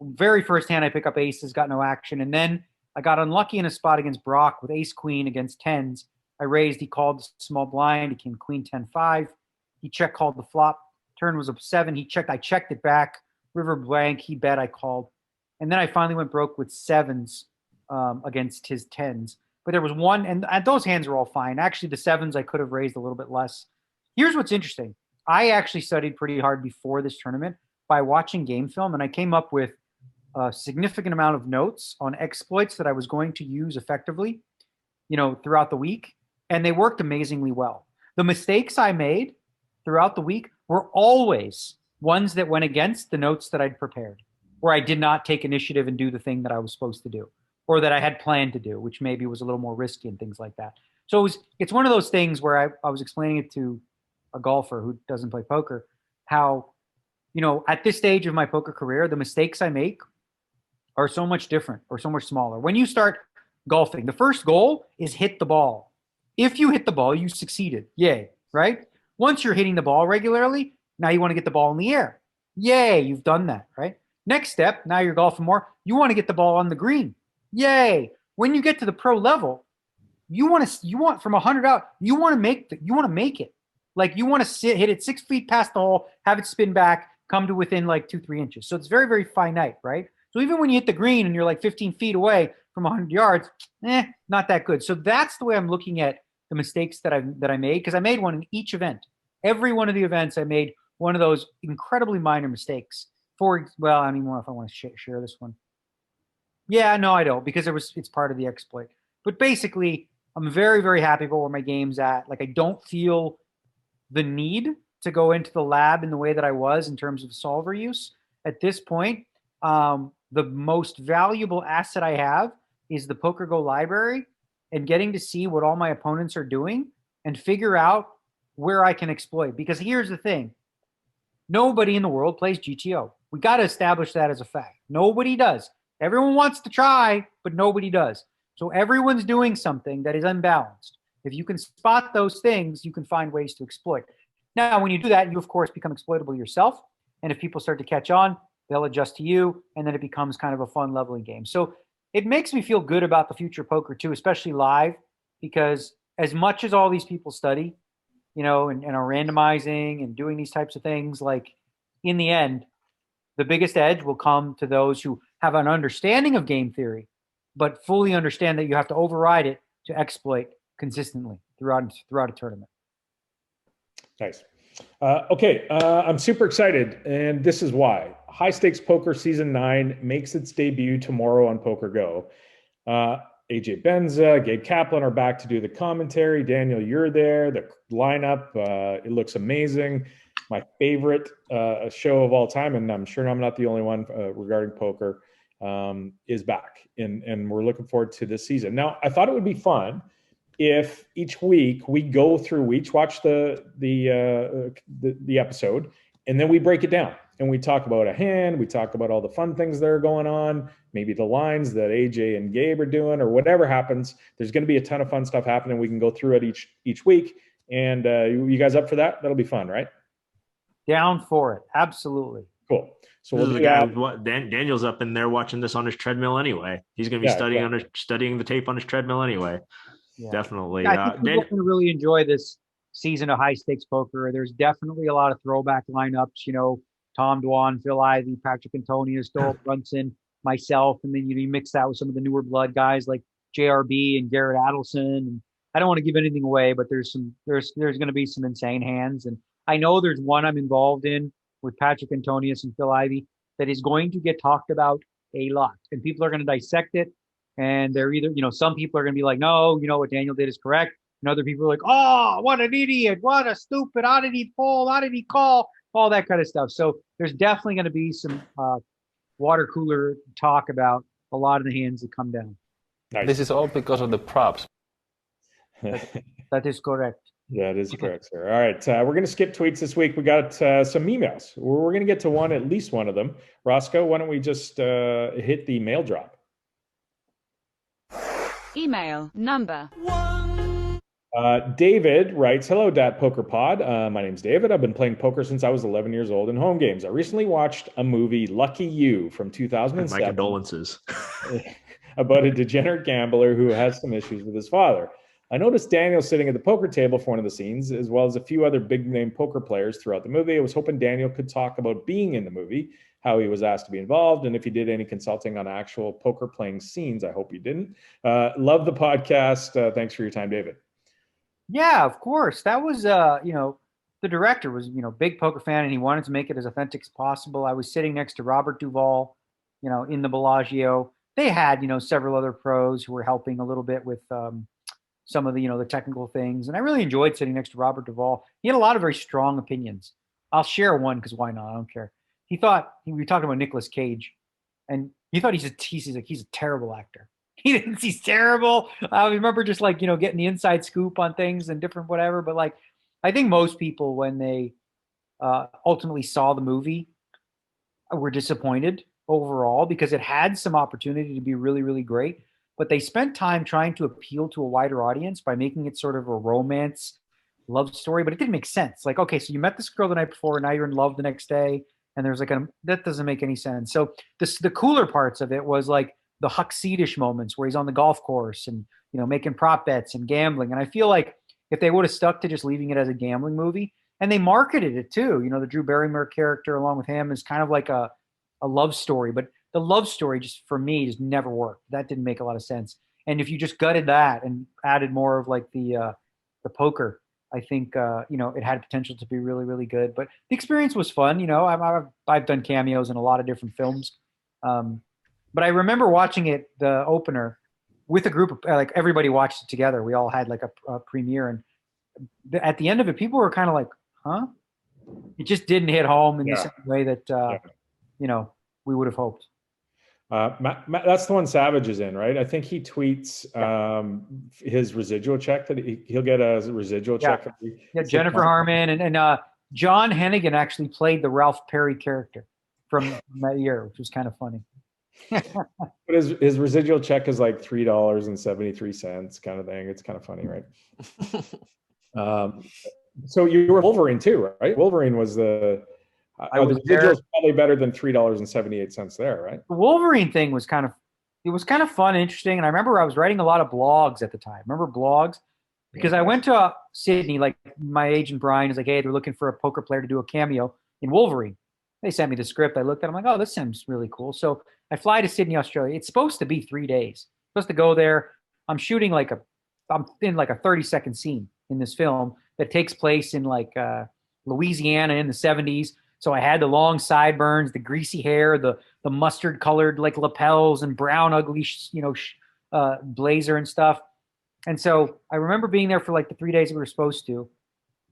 Very first hand, I pick up aces, got no action. And then I got unlucky in a spot against Brock with ace-queen against 10s. I raised, he called the small blind, he came queen 10-5. He check called the flop. Turn was up 7. He checked, I checked it back. River blank, he bet, I called. And then I finally went broke with 7s against his 10s. But there was one, and those hands were all fine. Actually, the 7s I could have raised a little bit less. Here's what's interesting. I actually studied pretty hard before this tournament by watching game film, and I came up with a significant amount of notes on exploits that I was going to use effectively, throughout the week, and they worked amazingly well. The mistakes I made throughout the week were always ones that went against the notes that I'd prepared, where I did not take initiative and do the thing that I was supposed to do, or that I had planned to do, which maybe was a little more risky and things like that. So it's one of those things where I was explaining it to a golfer who doesn't play poker, how, at this stage of my poker career, the mistakes I make are so much different or so much smaller. When you start golfing, the first goal is hit the ball. If you hit the ball, you succeeded. Yay, right? Once you're hitting the ball regularly, now you want to get the ball in the air. Yay, you've done that, right? Next step, now you're golfing more. You want to get the ball on the green. Yay. When you get to the pro level, you want from 100 out, you want to make it. Like you want to hit it 6 feet past the hole, have it spin back, come to within like 2-3 inches. So it's very, very finite, right? So even when you hit the green and you're like 15 feet away from 100 yards, not that good. So that's the way I'm looking at the mistakes that I made, because I made one in each event. Every one of the events, I made one of those incredibly minor mistakes. I don't even know if I want to share this one. Yeah, no, I don't, because it's part of the exploit. But basically, I'm very, very happy about where my game's at. Like, I don't feel the need to go into the lab in the way that I was in terms of solver use. At this point, the most valuable asset I have is the PokerGo library and getting to see what all my opponents are doing and figure out where I can exploit. Because here's the thing. Nobody in the world plays GTO. We got to establish that as a fact. Nobody does. Everyone wants to try, but nobody does. So everyone's doing something that is unbalanced. If you can spot those things, you can find ways to exploit. Now, when you do that, you, of course, become exploitable yourself. And if people start to catch on, they'll adjust to you, and then it becomes kind of a fun leveling game. So it makes me feel good about the future of poker, too, especially live, because as much as all these people study, and are randomizing and doing these types of things, like in the end, the biggest edge will come to those who have an understanding of game theory, but fully understand that you have to override it to exploit consistently throughout a tournament. Nice. Okay, I'm super excited, and this is why. High Stakes Poker Season 9 makes its debut tomorrow on PokerGo. AJ Benza, Gabe Kaplan are back to do the commentary. Daniel, you're there. The lineup, it looks amazing. My favorite show of all time, and I'm sure I'm not the only one regarding poker, is back, and we're looking forward to this season. Now, I thought it would be fun if each week we go through, we each watch the episode, and then we break it down and we talk about a hand, we talk about all the fun things that are going on, maybe the lines that AJ and Gabe are doing, or whatever happens. There's going to be a ton of fun stuff happening. We can go through it each week, and you guys up for that? That'll be fun, right? Down for it, absolutely. Cool. So we'll do that. Daniel's up in there watching this on his treadmill anyway. He's going to be studying the tape on his treadmill anyway. Yeah. Definitely. Yeah, I think people can really enjoy this season of High Stakes Poker. There's definitely a lot of throwback lineups. Tom Dwan, Phil Ivey, Patrick Antonius, Dole Brunson, myself, and then you mix that with some of the newer blood guys like JRB and Garrett Adelson. And I don't want to give anything away, but there's going to be some insane hands, and I know there's one I'm involved in with Patrick Antonius and Phil Ivey that is going to get talked about a lot, and people are going to dissect it. And they're either, some people are going to be like, no, what Daniel did is correct. And other people are like, oh, what an idiot. What a stupid. How did he fold? How did he call? All that kind of stuff. So there's definitely going to be some water cooler talk about a lot of the hands that come down. Nice. This is all because of the props. That is correct. That is correct, sir. All right. We're going to skip tweets this week. We got some emails. We're going to get to at least one of them. Roscoe, why don't we just hit the mail drop? Email number 1. David writes, hello, datpokerpod. My name's David. I've been playing poker since I was 11 years old in home games. I recently watched a movie, Lucky You, from 2007. My condolences. About a degenerate gambler who has some issues with his father. I noticed Daniel sitting at the poker table for one of the scenes, as well as a few other big-name poker players throughout the movie. I was hoping Daniel could talk about being in the movie, how he was asked to be involved, and if he did any consulting on actual poker playing scenes. I hope he didn't. Love the podcast. Thanks for your time, David. Yeah, of course. That was, the director was, big poker fan, and he wanted to make it as authentic as possible. I was sitting next to Robert Duvall, in the Bellagio. They had, several other pros who were helping a little bit with some of the, the technical things. And I really enjoyed sitting next to Robert Duvall. He had a lot of very strong opinions. I'll share one because why not? I don't care. We were talking about Nicolas Cage, and he thought he's a terrible actor. He thinks he's terrible. I remember just getting the inside scoop on things and different whatever. But I think most people, when they ultimately saw the movie, were disappointed overall because it had some opportunity to be really, really great. But they spent time trying to appeal to a wider audience by making it sort of a romance love story, but it didn't make sense. Okay, so you met this girl the night before, and now you're in love the next day. And there's that doesn't make any sense. So the cooler parts of it was the Huck-Seedish moments where he's on the golf course and, making prop bets and gambling. And I feel like if they would have stuck to just leaving it as a gambling movie, and they marketed it too, the Drew Barrymore character along with him is kind of like a love story, but the love story just for me just never worked. That didn't make a lot of sense. And if you just gutted that and added more of the poker, I think it had potential to be really, really good. But the experience was fun. I've done cameos in a lot of different films, but I remember watching it, the opener, with a group of everybody watched it together. We all had a premiere, and at the end of it, people were kind of like, "Huh?" It just didn't hit home in the same way that we would have hoped. That's the one Savage is in, right? I think he tweets his residual check that he'll get a residual check. Yeah, Jennifer Harmon and John Hennigan actually played the Ralph Perry character from that year, which was kind of funny. But his residual check is like $3.73 kind of thing. It's kind of funny, right? So you were Wolverine too, right? Wolverine was the residual is probably better than $3.78 there, right? The Wolverine thing was kind of fun and interesting. And I remember I was writing a lot of blogs at the time. Remember blogs? Because I went to Sydney, my agent Brian is like, hey, they're looking for a poker player to do a cameo in Wolverine. They sent me the script. I looked at it. I'm like, oh, this seems really cool. So I fly to Sydney, Australia. It's supposed to be 3 days. I'm supposed to go there. I'm shooting I'm in a 30-second scene in this film that takes place in Louisiana in the 70s. So I had the long sideburns, the greasy hair, the mustard colored lapels and brown ugly, blazer and stuff. And so I remember being there for the 3 days we were supposed to.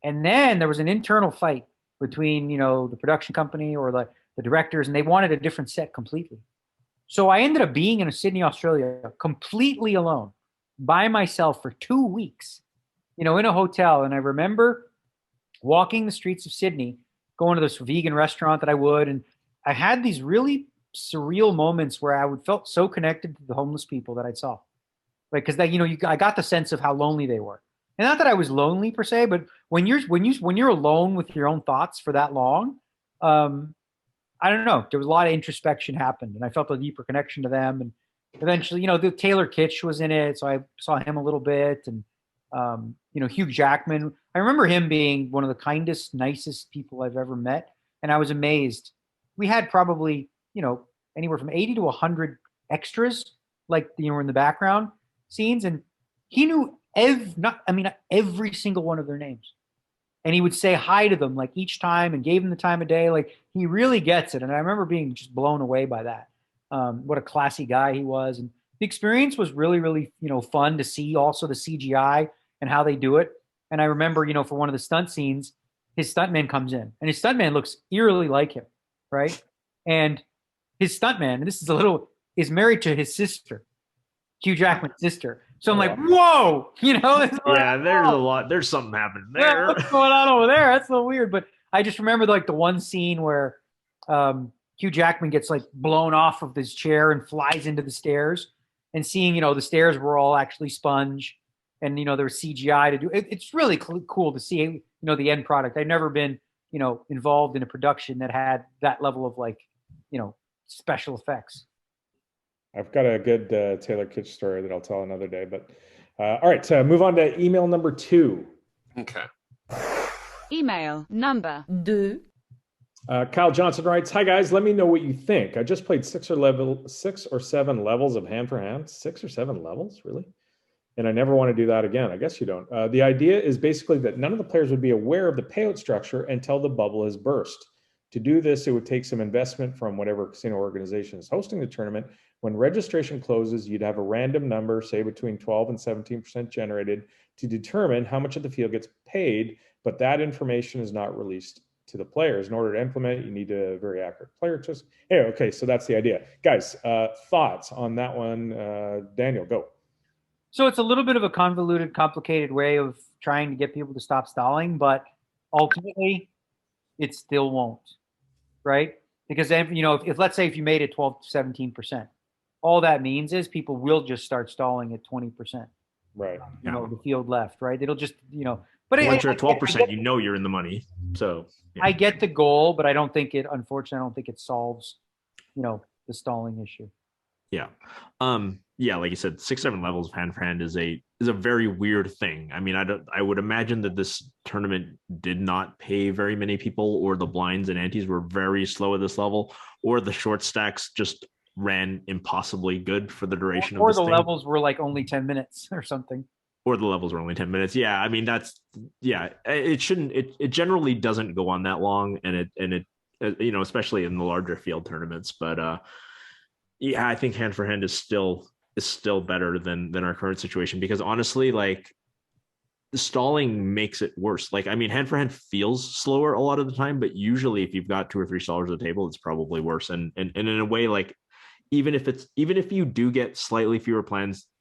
And then there was an internal fight between, the production company or the directors, and they wanted a different set completely. So I ended up being in Sydney, Australia, completely alone by myself for 2 weeks, in a hotel. And I remember walking the streets of Sydney, going to this vegan restaurant that I would. And I had these really surreal moments where I felt so connected to the homeless people that I saw. Because I got the sense of how lonely they were. And not that I was lonely per se, but when you're alone with your own thoughts for that long, I don't know. There was a lot of introspection happened, and I felt a deeper connection to them. And eventually, the Taylor Kitsch was in it, so I saw him a little bit. And Hugh Jackman. I remember him being one of the kindest, nicest people I've ever met, and I was amazed. We had probably anywhere from 80 to 100 extras, in the background scenes, and he knew every single one of their names. and he would say hi to them like each time and gave them the time of day. Like he really gets it. And I remember being just blown away by that. What a classy guy he was. And the experience was really, really, fun to see also the CGI and how they do it. And I remember, for one of the stunt scenes, his stuntman comes in and his stuntman looks eerily like him. Right. And his stuntman, and this is is married to his sister, Hugh Jackman's sister. So I'm like, whoa, Yeah, there's something happening there. Yeah, what's going on over there? That's so weird. But I just remember like the one scene where Hugh Jackman gets like blown off of this chair and flies into the stairs, and seeing, the stairs were all actually sponge, and, there was CGI to do it. It's really cool to see, the end product. I've never been, involved in a production that had that level of like, special effects. I've got a good Taylor Kitsch story that I'll tell another day. But all right, move on to email number 2. Okay. Email number 2. Kyle Johnson writes, "Hi guys, let me know what you think. I just played 6 or 7 levels of hand for hand. 6 or 7 levels, really? And I never want to do that again. I guess you don't. The idea is basically that none of the players would be aware of the payout structure until the bubble has burst. To do this, it would take some investment from whatever casino organization is hosting the tournament. When registration closes, you'd have a random number, say between 12 and 17% generated to determine how much of the field gets paid, but that information is not released to the players. In order to implement it, you need a very accurate player twist." Anyway, okay, so that's the idea. Guys, thoughts on that one? Daniel, go. So it's a little bit of a convoluted, complicated way of trying to get people to stop stalling, but ultimately it still won't, right? Because if let's say if you made it 12 to 17%, all that means is people will just start stalling at 20%. Right. The field left, right? It'll just, but once you're at 12%, you're in the money. So I get the goal, but unfortunately, I don't think it solves, the stalling issue. Yeah. Yeah, like you said, 6-7 levels of hand for hand is a very weird thing. I mean, I would imagine that this tournament did not pay very many people, or the blinds and antes were very slow at this level, or the short stacks just ran impossibly good for the duration of this thing. Levels were like only 10 minutes or something. Or the levels were only 10 minutes. Yeah, I mean, it shouldn't, it generally doesn't go on that long, and it especially in the larger field tournaments. But yeah, I think hand for hand is still better than our current situation, because honestly, like, the stalling makes it worse. Like, I mean, hand for hand feels slower a lot of the time, but usually if you've got 2 or 3 stallers at the table, it's probably worse. And in a way, like, even if you do get slightly fewer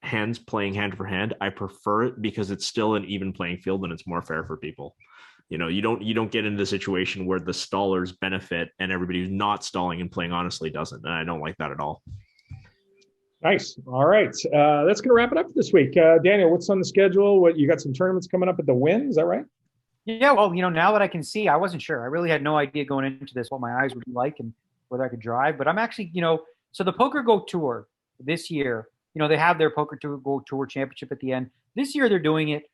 hands playing hand for hand, I prefer it because it's still an even playing field and it's more fair for people. You don't get into the situation where the stallers benefit and everybody who's not stalling and playing honestly doesn't. And I don't like that at all. Nice. All right. That's going to wrap it up for this week. Daniel, what's on the schedule? What, you got some tournaments coming up at the Wynn? Is that right? Yeah. Well, now that I can see, I wasn't sure. I really had no idea going into this what my eyes would be like and whether I could drive. But I'm actually, so the PokerGo Tour this year, they have their PokerGo Tour Championship at the end. This year, they're doing it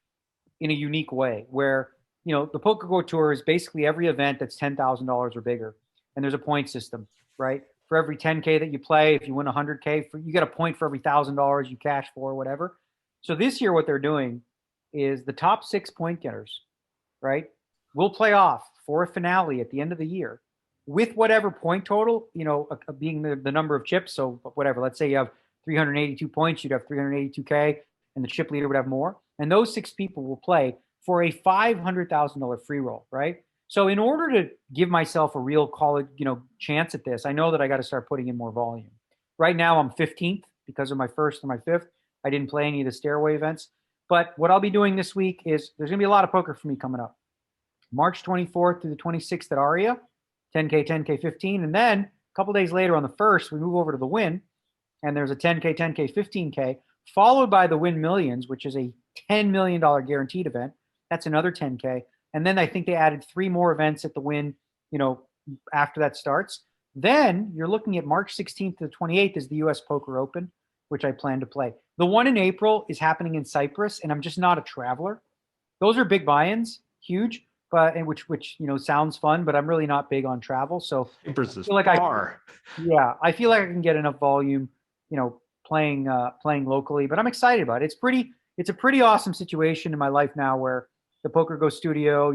in a unique way where, the PokerGo Tour is basically every event that's $10,000 or bigger. And there's a point system, right? For every 10K that you play, if you win 100K, you get a point for every $1,000 you cash for or whatever. So this year, what they're doing is the top 6 point getters, right, will play off for a finale at the end of the year with whatever point total, being the number of chips. So whatever, let's say you have 382 points, you'd have 382K, and the chip leader would have more. And those 6 people will play for a $500,000 free roll, right? So in order to give myself a real chance at this, I know that I got to start putting in more volume. Right now, I'm 15th because of my first and my fifth. I didn't play any of the stairway events. But what I'll be doing this week is there's going to be a lot of poker for me coming up. March 24th through the 26th at Aria, 10K, 10K, 15. And then a couple days later on the 1st, we move over to the Wynn, and there's a 10K, 10K, 15K, followed by the Wynn Millions, which is a $10 million guaranteed event. That's another 10K. And then I think they added 3 more events at the Wynn, after that starts. Then you're looking at March 16th to the 28th is the US Poker Open, which I plan to play. The one in April is happening in Cyprus, and I'm just not a traveler. Those are big buy-ins, huge, but which sounds fun, but I'm really not big on travel. So Cyprus is I feel like I can get enough volume, playing locally. But I'm excited about it. It's a pretty awesome situation in my life now where the PokerGo studio,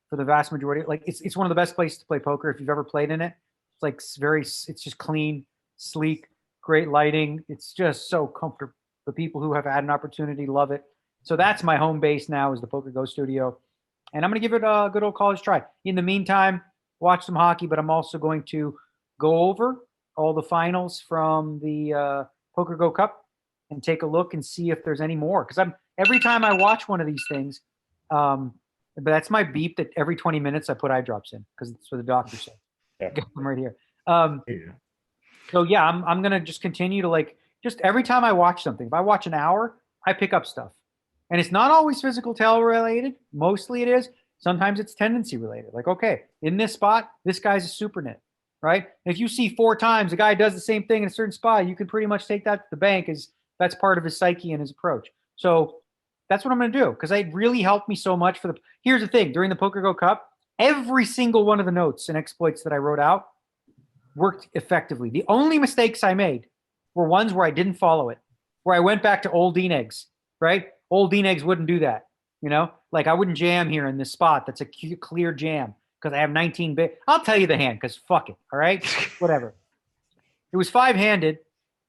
for the vast majority. Like it's one of the best places to play poker if you've ever played in it. It's like it's just clean, sleek, great lighting. It's just so comfortable. The people who have had an opportunity love it. So that's my home base now, is the PokerGo studio. And I'm going to give it a good old college try. In the meantime, watch some hockey, but I'm also going to go over all the finals from the PokerGo Cup and take a look and see if there's any more. Because every time I watch one of these things, but that's my beep that every 20 minutes I put eye drops in, because that's what the doctor said. Yeah. Got them right here. So yeah, I'm gonna just continue to just every time I watch something, if I watch an hour, I pick up stuff. And it's not always physical tell related. Mostly it is. Sometimes it's tendency related. Like, okay, in this spot, this guy's a super nit, right? If you see 4 times a guy does the same thing in a certain spot, you can pretty much take that to the bank, as that's part of his psyche and his approach. So that's what I'm going to do, because it really helped me so much here's the thing, during the PokerGo Cup, every single one of the notes and exploits that I wrote out worked effectively. The only mistakes I made were ones where I didn't follow it, where I went back to old Dean eggs, right? Old Dean eggs wouldn't do that. Like I wouldn't jam here in this spot. That's a clear jam because I have 19 big. I'll tell you the hand because fuck it. All right. Whatever. It was 5-handed.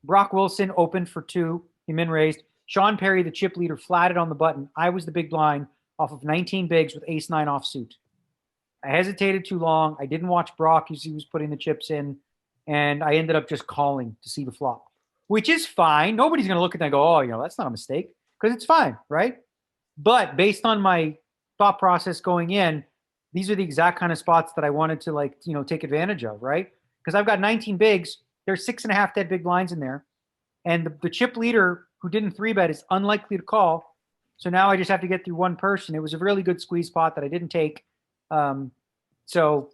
Brock Wilson opened for 2. He min raised. Sean Perry, the chip leader, flatted on the button. I was the big blind off of 19 bigs with ace 9 offsuit. I hesitated too long. I didn't watch Brock as he was putting the chips in. And I ended up just calling to see the flop, which is fine. Nobody's going to look at that and go, oh, that's not a mistake, because it's fine, right? But based on my thought process going in, these are the exact kind of spots that I wanted to take advantage of, right? Because I've got 19 bigs. There's 6.5 dead big blinds in there. And the chip leader who didn't 3-bet is unlikely to call. So now I just have to get through one person. It was a really good squeeze pot that I didn't take. So,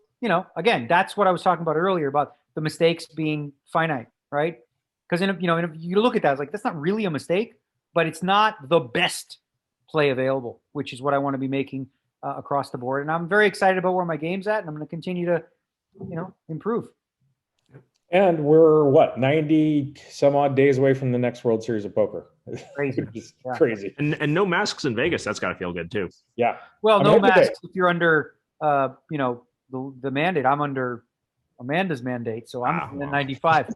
again, that's what I was talking about earlier about the mistakes being finite, right? Because if you look at that, it's like, that's not really a mistake, but it's not the best play available, which is what I want to be making across the board. And I'm very excited about where my game's at, and I'm going to continue to, improve. And we're 90 some odd days away from the next World Series of Poker. Crazy. Crazy. And no masks in Vegas. That's got to feel good too. Yeah. Well, no masks if you're under, the mandate. I'm under Amanda's mandate, so I'm in 95.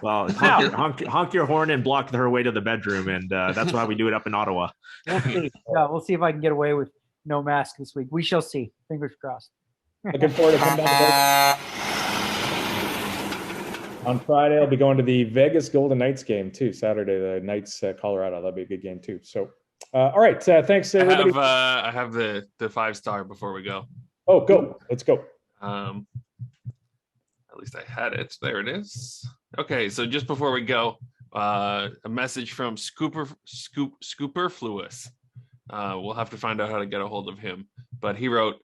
Well, honk your horn and block her way to the bedroom, and that's why we do it up in Ottawa. We'll see. Yeah, we'll see if I can get away with no mask this week. We shall see. Fingers crossed. Looking forward to coming down to on Friday. I'll be going to the Vegas Golden Knights game too. Saturday, the Knights Colorado. That'll be a good game too. So, all right. Thanks everybody. I have the 5-star before we go. Oh, go. Let's go. At least I had it. There it is. Okay, so just before we go, a message from Scooperfluous. We'll have to find out how to get a hold of him. But he wrote,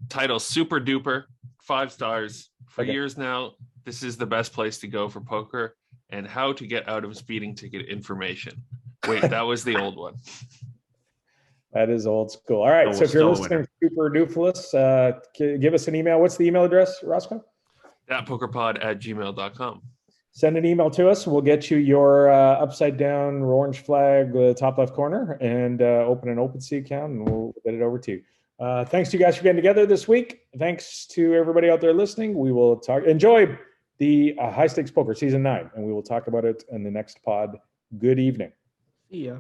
title Super Duper, 5 stars. For years now, this is the best place to go for poker, and how to get out of speeding ticket information. Wait, that was the old one. That is old school. All right, so if you're listening, Super Doofless, give us an email. What's the email address, Roscoe? datpokerpod@gmail.com. Send an email to us. We'll get you your upside down orange flag, top left corner, and open an OpenSea account, and we'll get it over to you. Thanks to you guys for getting together this week. Thanks to everybody out there listening. We will enjoy the High Stakes Poker Season 9, and we will talk about it in the next pod. Good evening. See ya.